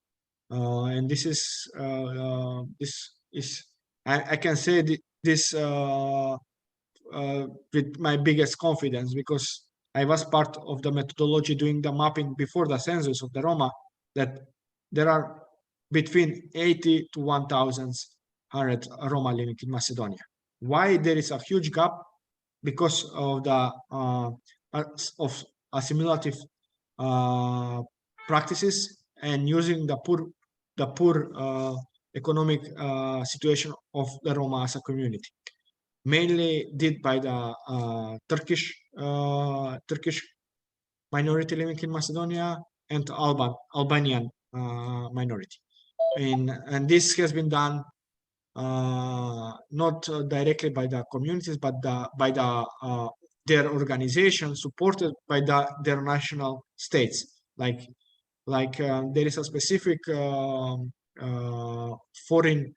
and this is I can say this with my biggest confidence, because I was part of the methodology doing the mapping before the census of the Roma, that there are between 80 to 1,100 Roma living in Macedonia. Why there is a huge gap? Because of the of assimilative practices and using the poor economic situation of the Roma as a community, mainly did by the Turkish minority living in Macedonia and Albanian minority. And this has been done not directly by the communities, but by their organization, supported by their national states. Like there is a specific foreign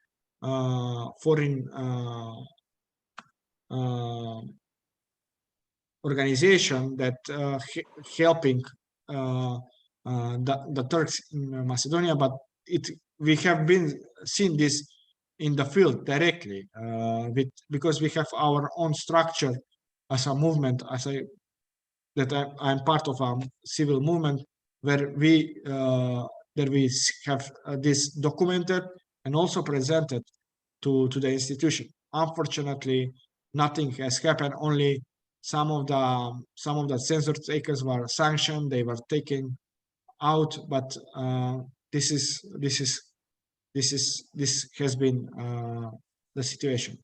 organization that helping the Turks in Macedonia, but we have been seen this in the field directly, because we have our own structure as a movement, I'm part of a civil movement where we have this documented and also presented to the institution. Unfortunately, nothing has happened. Only some of the census takers were sanctioned; they were taken out. But this has been the situation.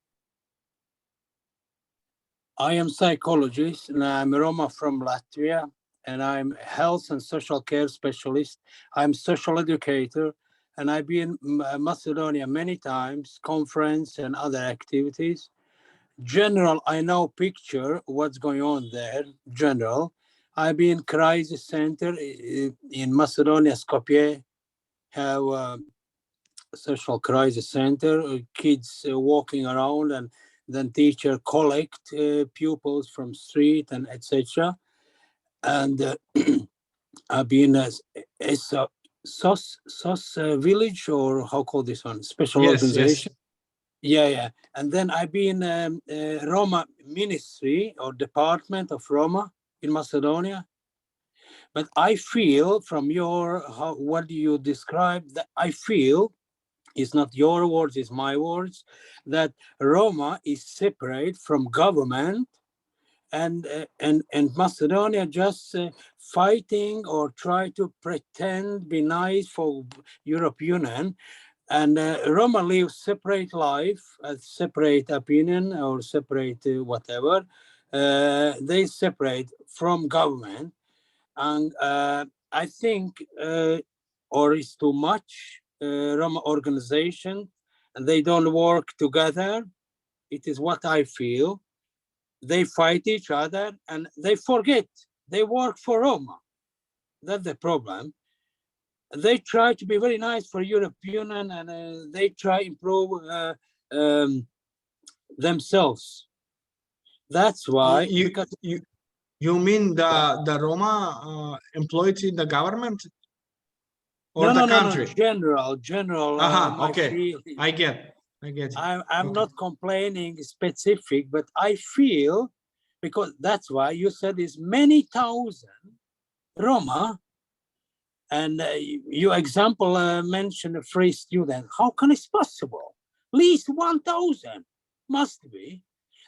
I am psychologist and I'm Roma from Latvia, and I'm health and social care specialist. I'm social educator, and I've been in Macedonia many times, conference and other activities. General, I know picture what's going on there. General, I've been crisis center in Macedonia, Skopje, have a social crisis center, kids walking around, and then teacher collect pupils from street and etc. And I've been as SOS village, or how call this one, special organization. Yeah. And then I've been Roma ministry or department of Roma in Macedonia. But I feel from what you described, that I feel, it's not your words, it's my words, that Roma is separate from government, and Macedonia just fighting or try to pretend be nice for European Union, and Roma live separate life, separate opinion or separate whatever. They separate from government, and I think, or it's too much Roma organization, and they don't work together. It is what I feel. They fight each other and they forget they work for Roma. That's the problem. They try to be very nice for European, and they try improve themselves. That's why You mean the Roma employed in the government or the country? General. Aha, okay. Feeling. I get it. I'm Okay. not complaining specific, but I feel, because that's why you said is many thousand Roma, and your example mentioned a free student. How can it possible? At least 1,000 must be.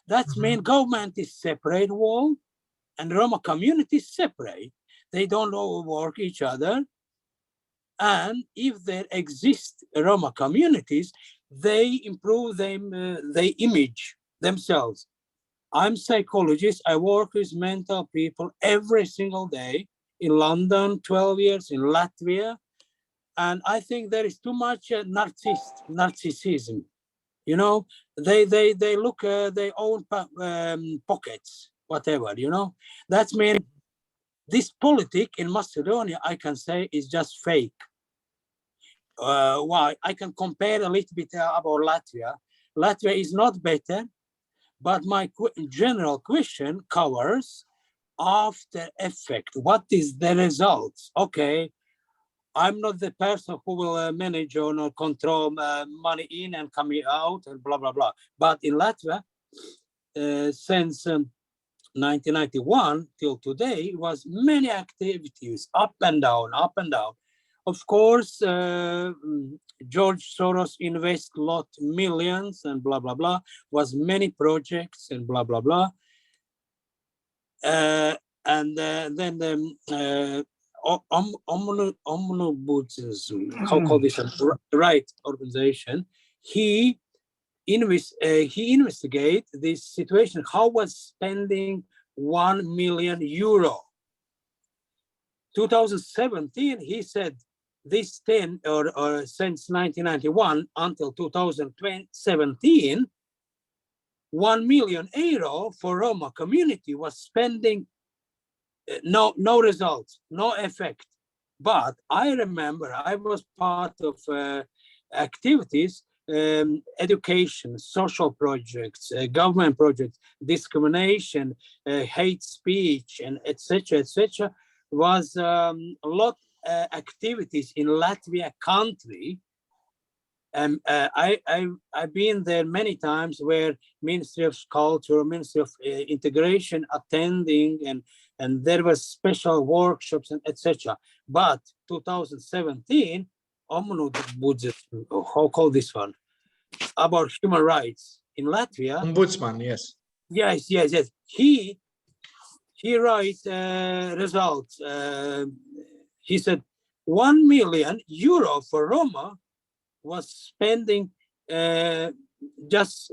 That's mean government is separate world and Roma community is separate. They don't overwork each other. And if there exist Roma communities, they improve them, their image themselves. I'm psychologist. I work with mental people every single day in London, 12 years in Latvia. And I think there is too much narcissism. You know, they look their own pockets, whatever, you know. That means this politic in Macedonia, I can say, is just fake. Why? I can compare a little bit about Latvia. Latvia is not better, but my general question covers after effect. What is the results? Okay, I'm not the person who will manage or control money in and coming out and blah, blah, blah. But in Latvia, since 1991 till today, was many activities, up and down, up and down. Of course, George Soros invest lot millions and blah, blah, blah, was many projects and blah, blah, blah. And then the ombudsman, how call this, right organization, he investigate this situation, how was spending 1 million euro. 2017, he said this 10 or since 1991 until 2017, 1 million euro for Roma community was spending, no results, no effect. But I remember I was part of activities, education, social projects, government projects, discrimination, hate speech, and etc. Was a lot activities in Latvia country. I've been there many times where Ministry of Culture, Ministry of Integration attending, and there was special workshops and etc. But 2017, how call this one, about human rights in Latvia. Ombudsman, yes. Yes. He writes results. He said 1 million euro for Roma was spending just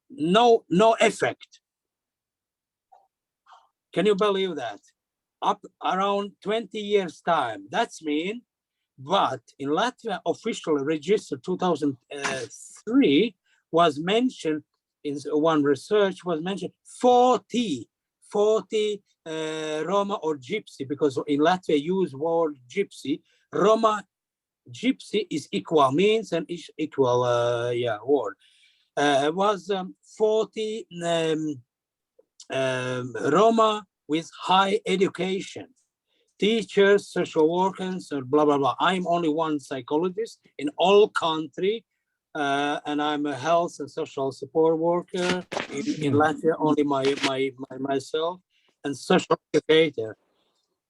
no effect. Can you believe that? Up around 20 years time. That's mean, but in Latvia officially registered 2003 was mentioned in one research was mentioned 40 Roma or Gypsy, because in Latvia use word Gypsy. Roma Gypsy is equal means and is equal word. Was 40 Roma with high education, teachers, social workers, or blah blah blah. I'm only one psychologist in all country, and I'm a health and social support worker in Latvia. Only myself and social educator.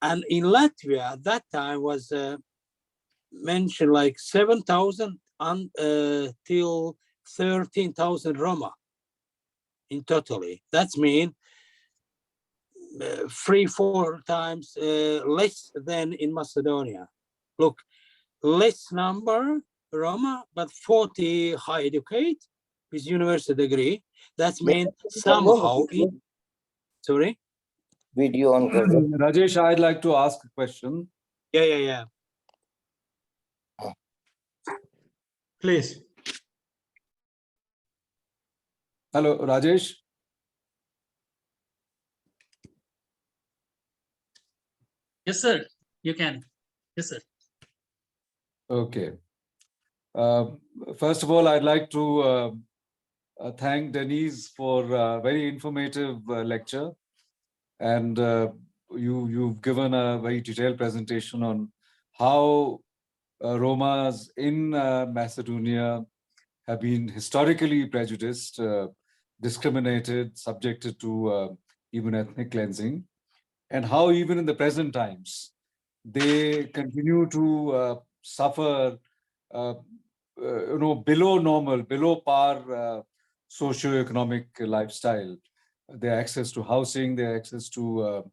And in Latvia at that time was mentioned like 7,000 till 13,000 Roma in totally. That's mean 3-4 times less than in Macedonia. Look, less number Roma, but 40 high educate with university degree. That's mean somehow. Sorry? Video on. Rajesh, I'd like to ask a question. Yeah. Please. Hello, Rajesh. Yes, sir. You can. Yes, sir. Okay. First of all, I'd like to thank Deniz for a very informative lecture. and you've given a very detailed presentation on how Romas in Macedonia have been historically prejudiced, discriminated, subjected to even ethnic cleansing, and how even in the present times they continue to suffer, below normal, below par socio-economic lifestyle. Their access to housing, their access to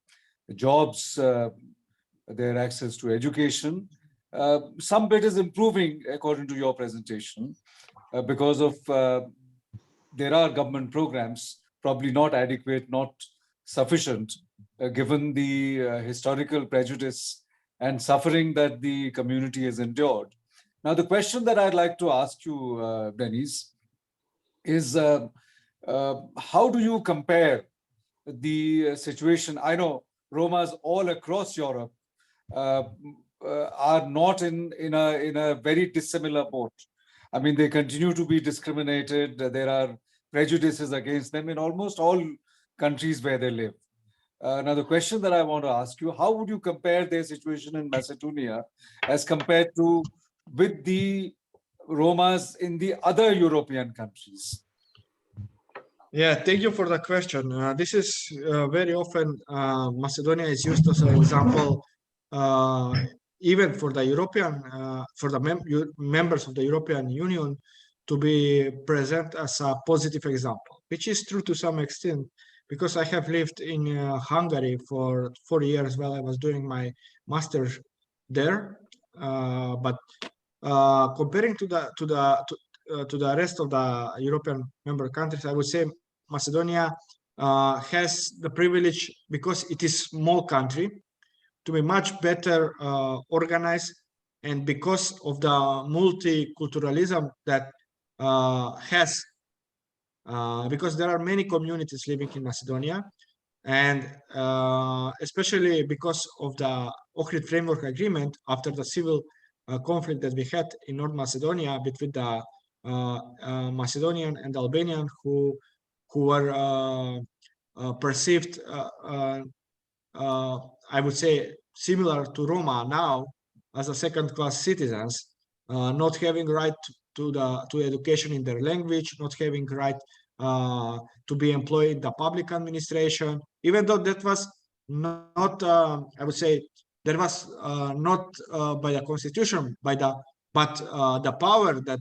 jobs, their access to education. Some bit is improving according to your presentation because of there are government programs, probably not adequate, not sufficient, given the historical prejudice and suffering that the community has endured. Now, the question that I'd like to ask you, Deniz, is how do you compare the situation? I know Romas all across Europe are not in a very dissimilar boat. I mean, they continue to be discriminated. There are prejudices against them in almost all countries where they live. Now, the question that I want to ask you, how would you compare their situation in Macedonia as compared to with the Romas in the other European countries? Yeah, thank you for the question. This is very often Macedonia is used as an example, even for the European, for the members of the European Union, to be present as a positive example, which is true to some extent, because I have lived in Hungary for 4 years while I was doing my master's there. But comparing to the rest of the European member countries, I would say Macedonia has the privilege, because it is a small country, to be much better organized, and because of the multiculturalism that has, because there are many communities living in Macedonia, and especially because of the Ohrid Framework Agreement after the civil conflict that we had in North Macedonia between the Macedonian and Albanian who were perceived, I would say, similar to Roma now as a second-class citizens, not having right to education in their language, not having right to be employed in the public administration, even though that was not, I would say, that was not by the constitution, but the power that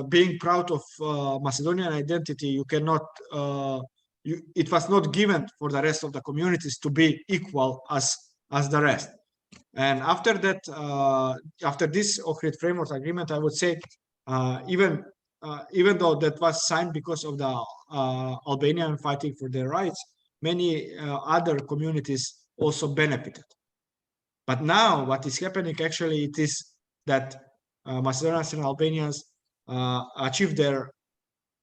being proud of Macedonian identity, you cannot. It was not given for the rest of the communities to be equal as the rest. And after that, after this Ohrid Framework Agreement, I would say, even though that was signed because of the Albanian fighting for their rights, many other communities also benefited. But now what is happening actually, it is that Macedonians and Albanians achieved their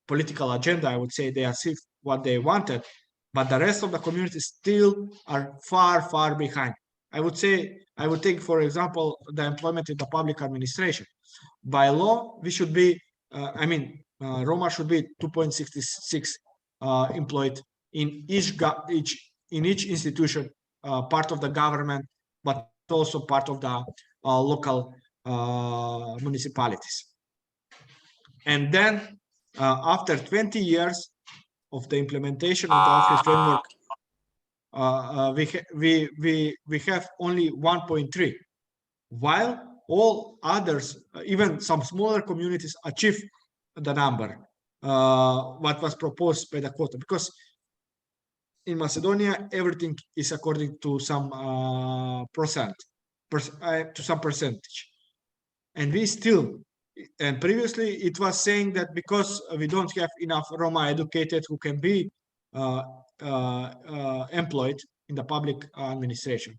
political agenda. I would say they achieved what they wanted, but the rest of the communities still are far, far behind. I would take, for example, the employment in the public administration. By law, we should be, Roma should be 2.66 employed in each institution, part of the government, but also part of the local municipalities. And then after 20 years of the implementation of the Ohrid Framework, we have only 1.3, while all others, even some smaller communities, achieve the number what was proposed by the quota, because in Macedonia everything is according to some percentage, and we still. And previously it was saying that because we don't have enough Roma educated who can be employed in the public administration.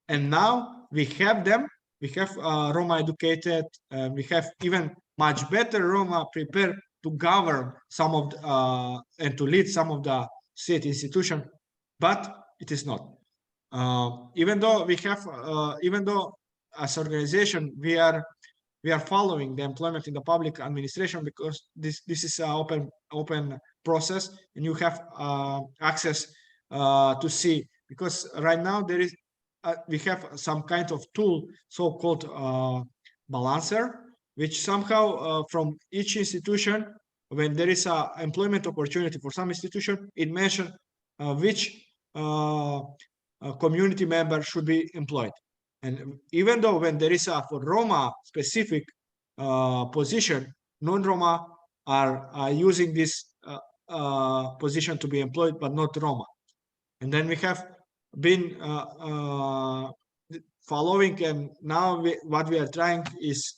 And now we have them, we have Roma educated, we have even much better Roma prepared to govern some of and to lead some of the state institutions, but it is not. Even though we have, even though as organization we are we are following the employment in the public administration, because this is an open process, and you have access to see, because right now there is we have some kind of tool, so-called balancer, which somehow from each institution, when there is a employment opportunity for some institution, it mentions which community member should be employed. And even though when there is a for Roma specific position, non-Roma are using this position to be employed, but not Roma. And then we have been following, and now what we are trying is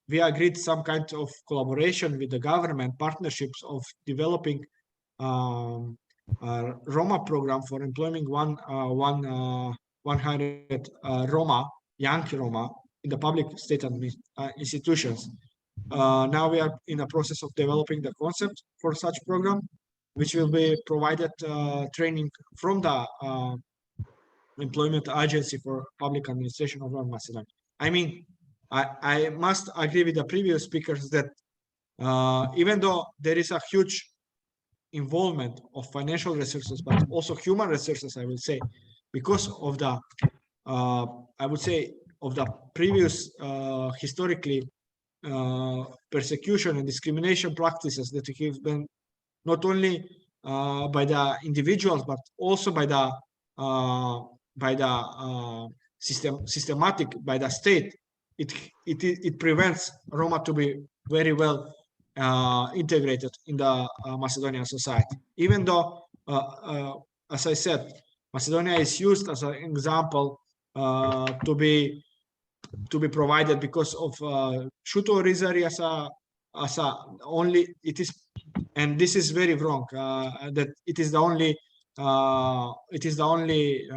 we agreed some kind of collaboration with the government, partnerships of developing Roma program for employing 100 Roma, young Roma, in the public state institutions. Now we are in the process of developing the concept for such program, which will be provided training from the employment agency for public administration of North Macedonia. I mean, I must agree with the previous speakers that even though there is a huge involvement of financial resources, but also human resources, I will say, because of the, I would say, of the previous historically persecution and discrimination practices that have been not only by the individuals, but also by the systematic by the state. It prevents Roma to be very well integrated in the Macedonian society. Even though, as I said, Macedonia is used as an example to be provided because of Shuto Rizari as a only, it is, and this is very wrong, that it is the only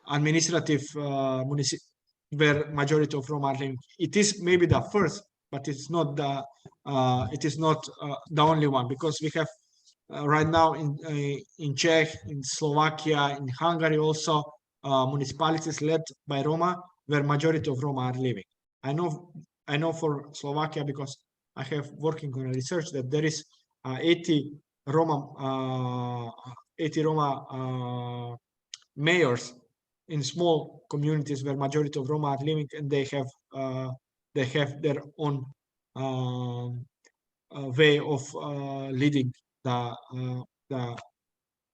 administrative where majority of Roma are living. It is maybe the first, but it's not the the only one, because we have right now in Czech, in Slovakia, in Hungary also municipalities led by Roma, where majority of Roma are living. I know for Slovakia, because I have working on research, that there is 80 Roma mayors in small communities where majority of Roma are living, and they have their own way of leading the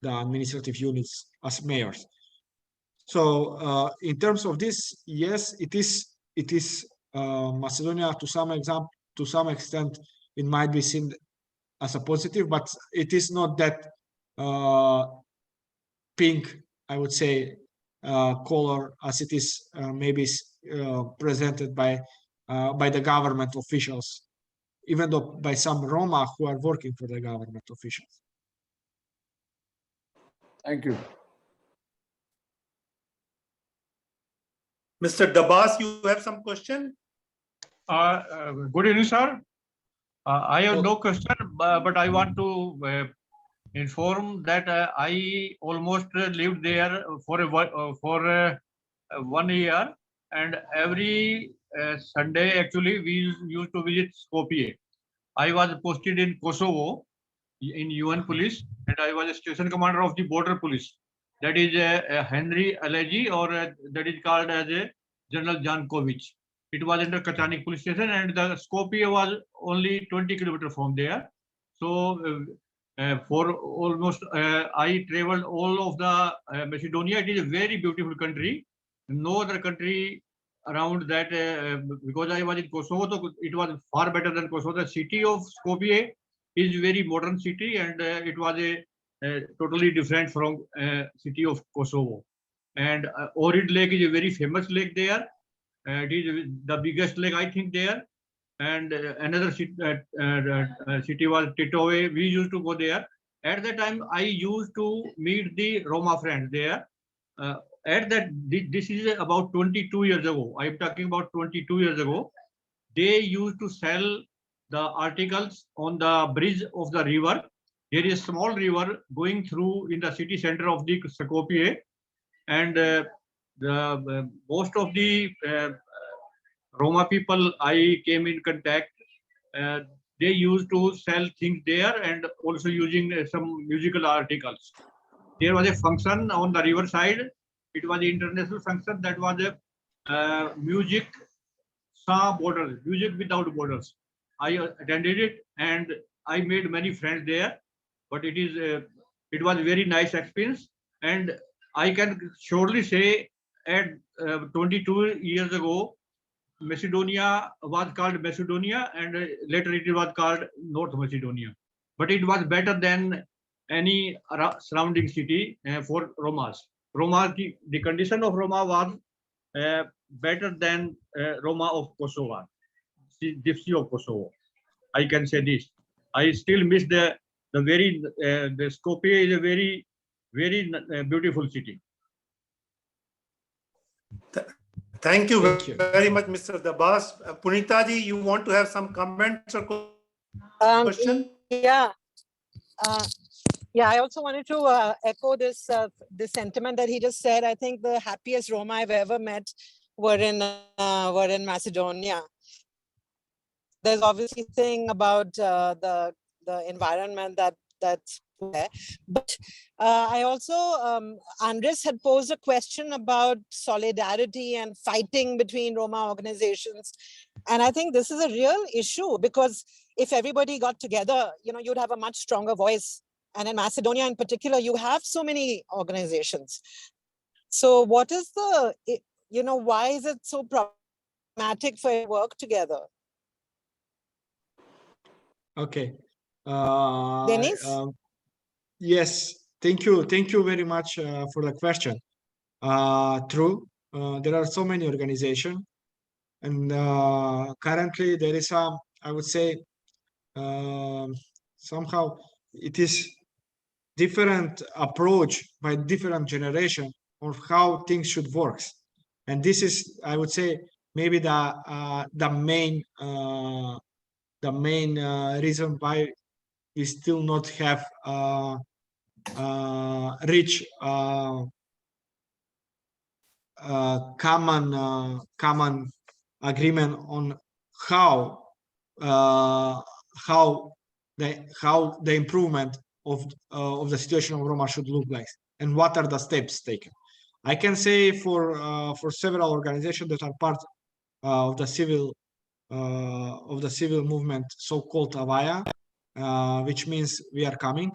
administrative units as mayors. So in terms of this, yes, it is Macedonia to some extent it might be seen as a positive, but it is not that pink, I would say, color as it is maybe presented by the government officials, even though by some Roma who are working for the government officials. Thank you. Mr. Dabas, you have some question? Good evening, sir. I have no question, but I want to inform that I almost lived there for 1 year, and every Sunday actually we used to visit Skopje. I was posted in Kosovo in UN police, and I was a station commander of the border police. That is Henry Alegi, or that is called as a General Jankovic. It was under Kachanik police station, and the Skopje was only 20 kilometers from there. So for almost, I traveled all of the Macedonia. It is a very beautiful country. No other country around that, because I was in Kosovo, so it was far better than Kosovo. The city of Skopje is a very modern city, and it was a totally different from city of Kosovo. And Ohrid Lake is a very famous lake there. It is the biggest lake, I think, there. And another city was Titove. We used to go there. At that time, I used to meet the Roma friends there. At that, this is about 22 years ago. I'm talking about 22 years ago. They used to sell the articles on the bridge of the river. There is a small river going through in the city center of the Skopje, and most of the Roma people I came in contact, they used to sell things there and also using some musical articles. There was a function on the riverside. It was an international function that was a music sans borders, music without borders. I attended it and I made many friends there. But it was a very nice experience, and I can surely say at 22 years ago, Macedonia was called Macedonia, and later it was called North Macedonia. But it was better than any surrounding city for Romas. Roma, the condition of Roma was better than Roma of Kosovo, the city of Kosovo. I can say this. I still miss the Skopje is a very beautiful city. Thank you very much, Mr. Dabas. Punita ji, you want to have some comments or question? Yeah. Yeah, I also wanted to echo this sentiment that he just said. I think the happiest Roma I've ever met were in Macedonia. There's obviously a thing about the environment that's there. But I also, Andres had posed a question about solidarity and fighting between Roma organizations. And I think this is a real issue, because if everybody got together, you'd have a much stronger voice. And in Macedonia in particular, you have so many organizations. So what is why is it so problematic for work together? Okay. Deniz? Yes, thank you very much for the question. True, there are so many organizations, and currently there is I would say, somehow it is different approach by different generation of how things should work, and this is, I would say, maybe the main reason why we still not have reach common agreement on how the improvement of the situation of Roma should look like, and what are the steps taken. I can say for several organizations that are part of the civil movement, so-called Avaya, which means we are coming.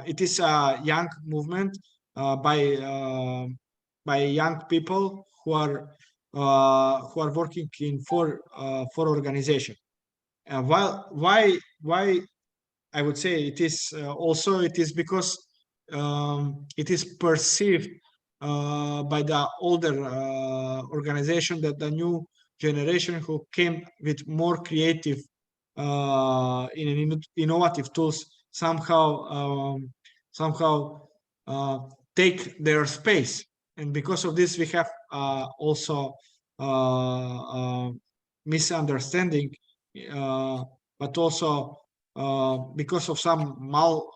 It is a young movement by young people who are working in four organizations. Why I would say it is also, it is because it is perceived by the older organization that the new generation who came with more creative innovative tools somehow take their space, and because of this we have also misunderstanding, but also because of some mal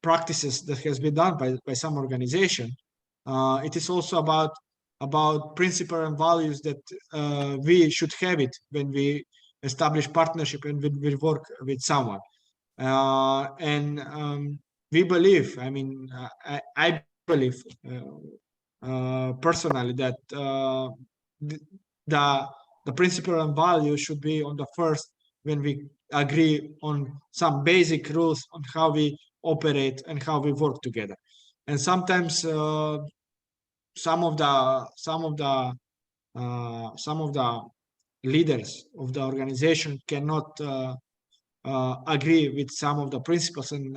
practices that has been done by some organization. It is also about principles and values that we should have it when we establish partnership and when we work with someone. And we believe, I believe personally that the principle and value should be on the first when we agree on some basic rules on how we operate and how we work together. And sometimes some of the leaders of the organization cannot agree with some of the principles and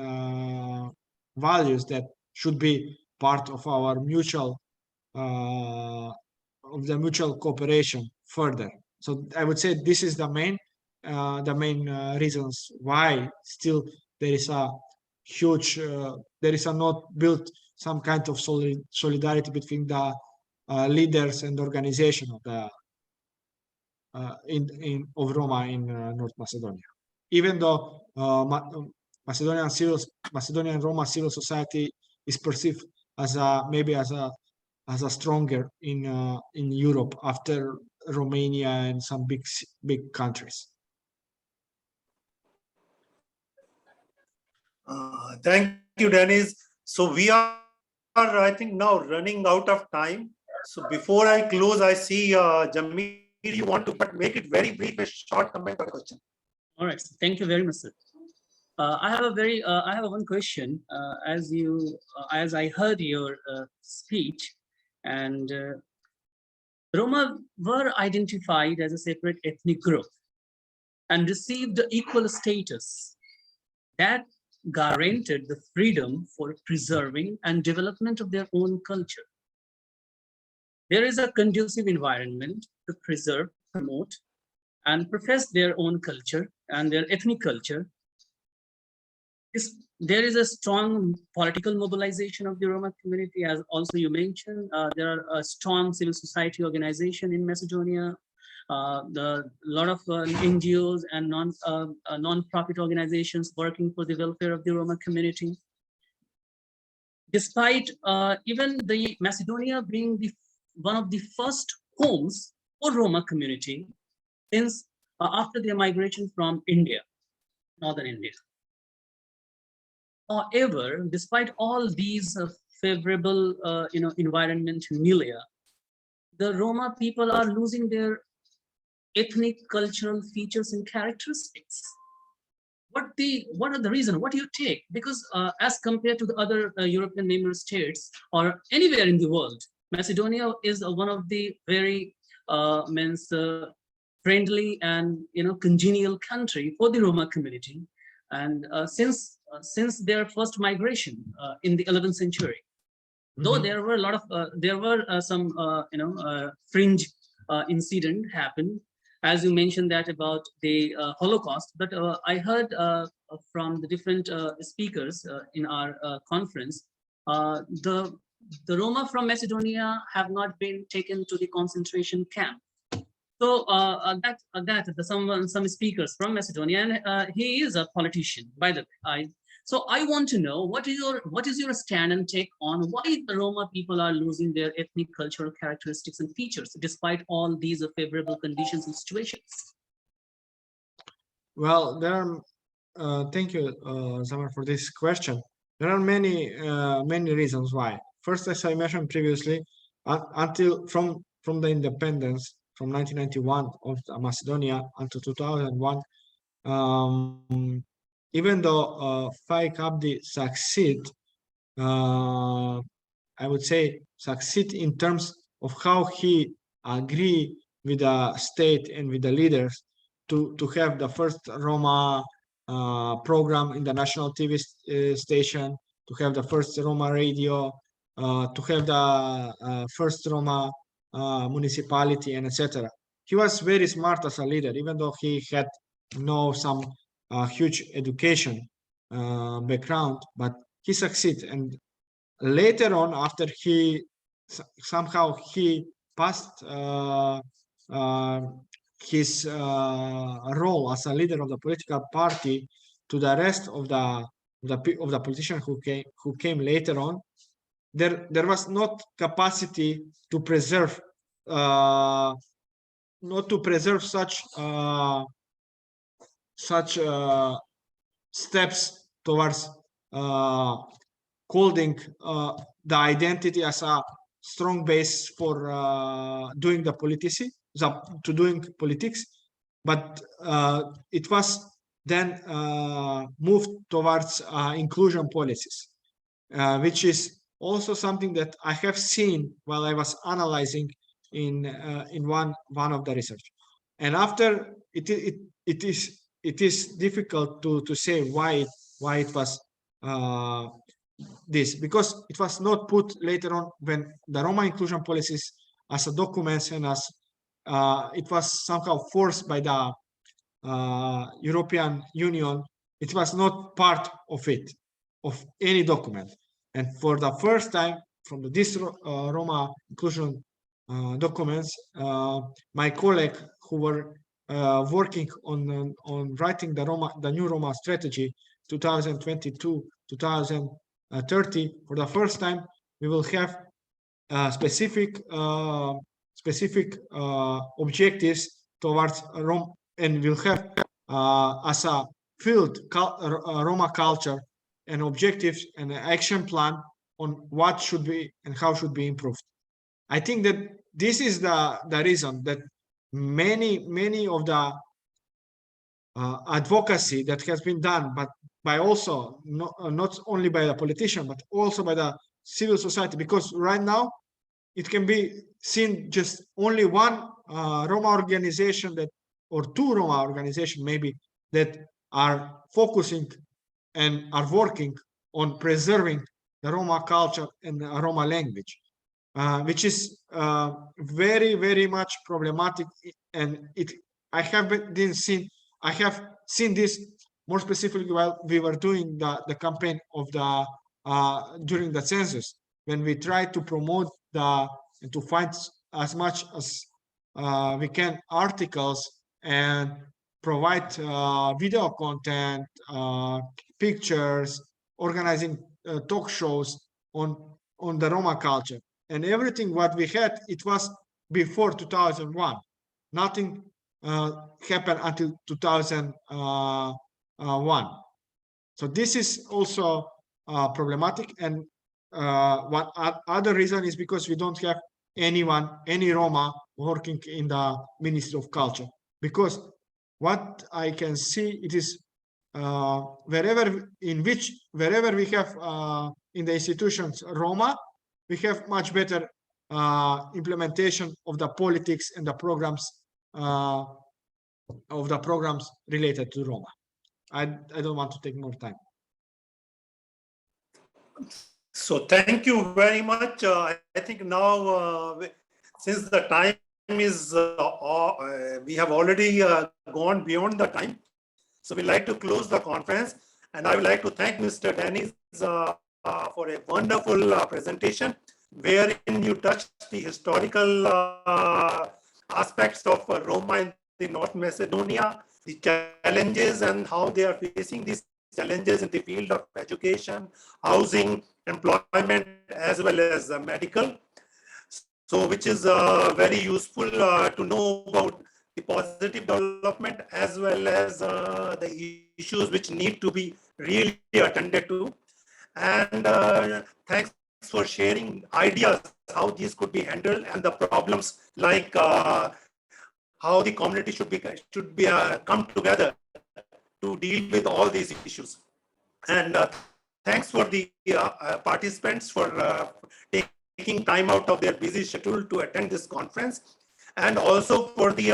values that should be part of our mutual cooperation further. So I would say this is the main reasons why still there is a huge there is a not built some kind of solidarity between the leaders and the organization of the of Roma in North Macedonia. Even though Macedonian Roma civil society is perceived as maybe as a as a stronger in Europe after Romania and some big countries. Thank you, Deniz. So we are, I think, now running out of time. So before I close, I see Zameer, you want to, but make it very brief, a short comment or question. All right, thank you very much, sir. I have one question. As I heard your speech, and Roma were identified as a separate ethnic group and received equal status that guaranteed the freedom for preserving and development of their own culture. There is a conducive environment to preserve, promote, and profess their own culture and their ethnic culture. There is a strong political mobilization of the Roma community, as also you mentioned. There are a strong civil society organization in Macedonia, a lot of NGOs and non-profit organizations working for the welfare of the Roma community. Despite even the Macedonia being one of the first homes for Roma community since after their migration from India, northern India. However, despite all these favorable environment milieu, the Roma people are losing their ethnic cultural features and characteristics. What are the reasons? What do you take? Because as compared to the other European member states or anywhere in the world, Macedonia is one of the very friendly and congenial country for the Roma community. And since their first migration in the 11th century, though there were a lot of some fringe incident happened, as you mentioned that about the Holocaust, but I heard from the different speakers in our conference, the Roma from Macedonia have not been taken to the concentration camp. So some speakers from Macedonia, and he is a politician, by the way. So I want to know what is your stand and take on why the Roma people are losing their ethnic cultural characteristics and features despite all these favorable conditions and situations. Well, thank you, Zameer, for this question. There are many reasons why. First, as I mentioned previously, until from the independence from 1991 of Macedonia until 2001, even though Faik Abdi succeed, I would say succeed in terms of how he agree with the state and with the leaders to have the first Roma program in the national TV station, to have the first Roma radio, to have the first Roma municipality, and etc. He was very smart as a leader, even though he had some huge education background, but he succeeded. And later on, after he somehow passed his role as a leader of the political party to the rest of the politicians who came later on, there was not capacity to preserve such steps towards holding the identity as a strong base for doing politics, but it was then moved towards inclusion policies, which is also something that I have seen while I was analyzing in one of the research. And after it is difficult to say why it was this, because it was not put later on when the Roma inclusion policies as a documents, and as it was somehow forced by the European Union. It was not part of any document. And for the first time from this Roma inclusion documents, my colleague who were working on writing the new Roma strategy 2022-2030, for the first time we will have specific objectives towards Roma, and will have as a field Roma culture and objectives and an action plan on what should be and how should be improved. I think that this is the reason that many of the advocacy that has been done, but by also not only by the politician, but also by the civil society, because right now it can be seen just only one Roma organization that, or two Roma organizations maybe, that are focusing and are working on preserving the Roma culture and the Roma language, which is very, very much problematic. And I have seen this more specifically while we were doing the campaign of the during the census, when we tried to promote and to find as much as we can articles and provide video content, pictures, organizing talk shows on the Roma culture, and everything what we had, it was before 2001. Nothing happened until 2001. So this is also problematic. And one other reason is because we don't have any Roma working in the Ministry of Culture. Because what I can see, it is wherever we have in the institutions Roma, we have much better implementation of the politics and the programs related to Roma. I don't want to take more time. So thank you very much. I think now, since the time is, we have already gone beyond the time. So we'd like to close the conference. And I would like to thank Mr. Deniz for a wonderful presentation, wherein you touched the historical aspects of Roma in the North Macedonia, the challenges and how they are facing these challenges in the field of education, housing, employment, as well as medical. So which is very useful to know about the positive development as well as the issues which need to be really attended to. And thanks for sharing ideas how these could be handled, and the problems like how the community should be come together to deal with all these issues. And thanks for the participants for taking time out of their busy schedule to attend this conference, and also for the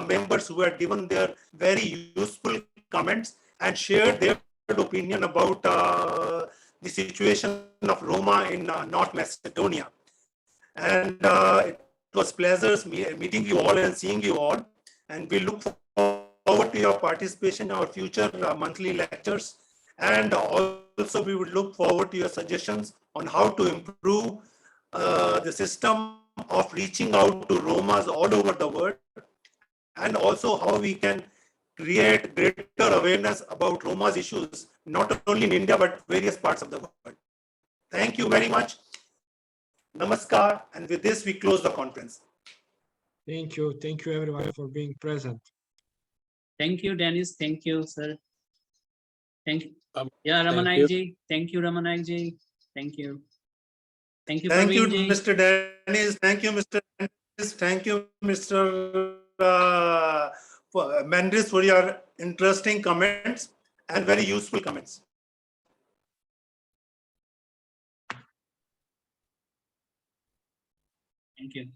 members who have given their very useful comments and shared their opinion about the situation of Roma in North Macedonia. And it was pleasure meeting you all and seeing you all, and we look forward to your participation in our future monthly lectures. And also we would look forward to your suggestions on how to improve the system of reaching out to Romas all over the world, and also how we can create greater awareness about Roma's issues, not only in India, but various parts of the world. Thank you very much. Namaskar. And with this, we close the conference. Thank you. Thank you, everyone, for being present. Thank you, Deniz. Thank you, sir. Thank you. Yeah, Thank Ramanayak you. ji. Thank you, Ramanayak ji. Thank you. Thank you, Thank you, Praveen ji. Mr. Deniz. Thank you, Mr. Deniz. Thank you, Mr. Mendes, for your interesting comments and very useful comments. Thank you.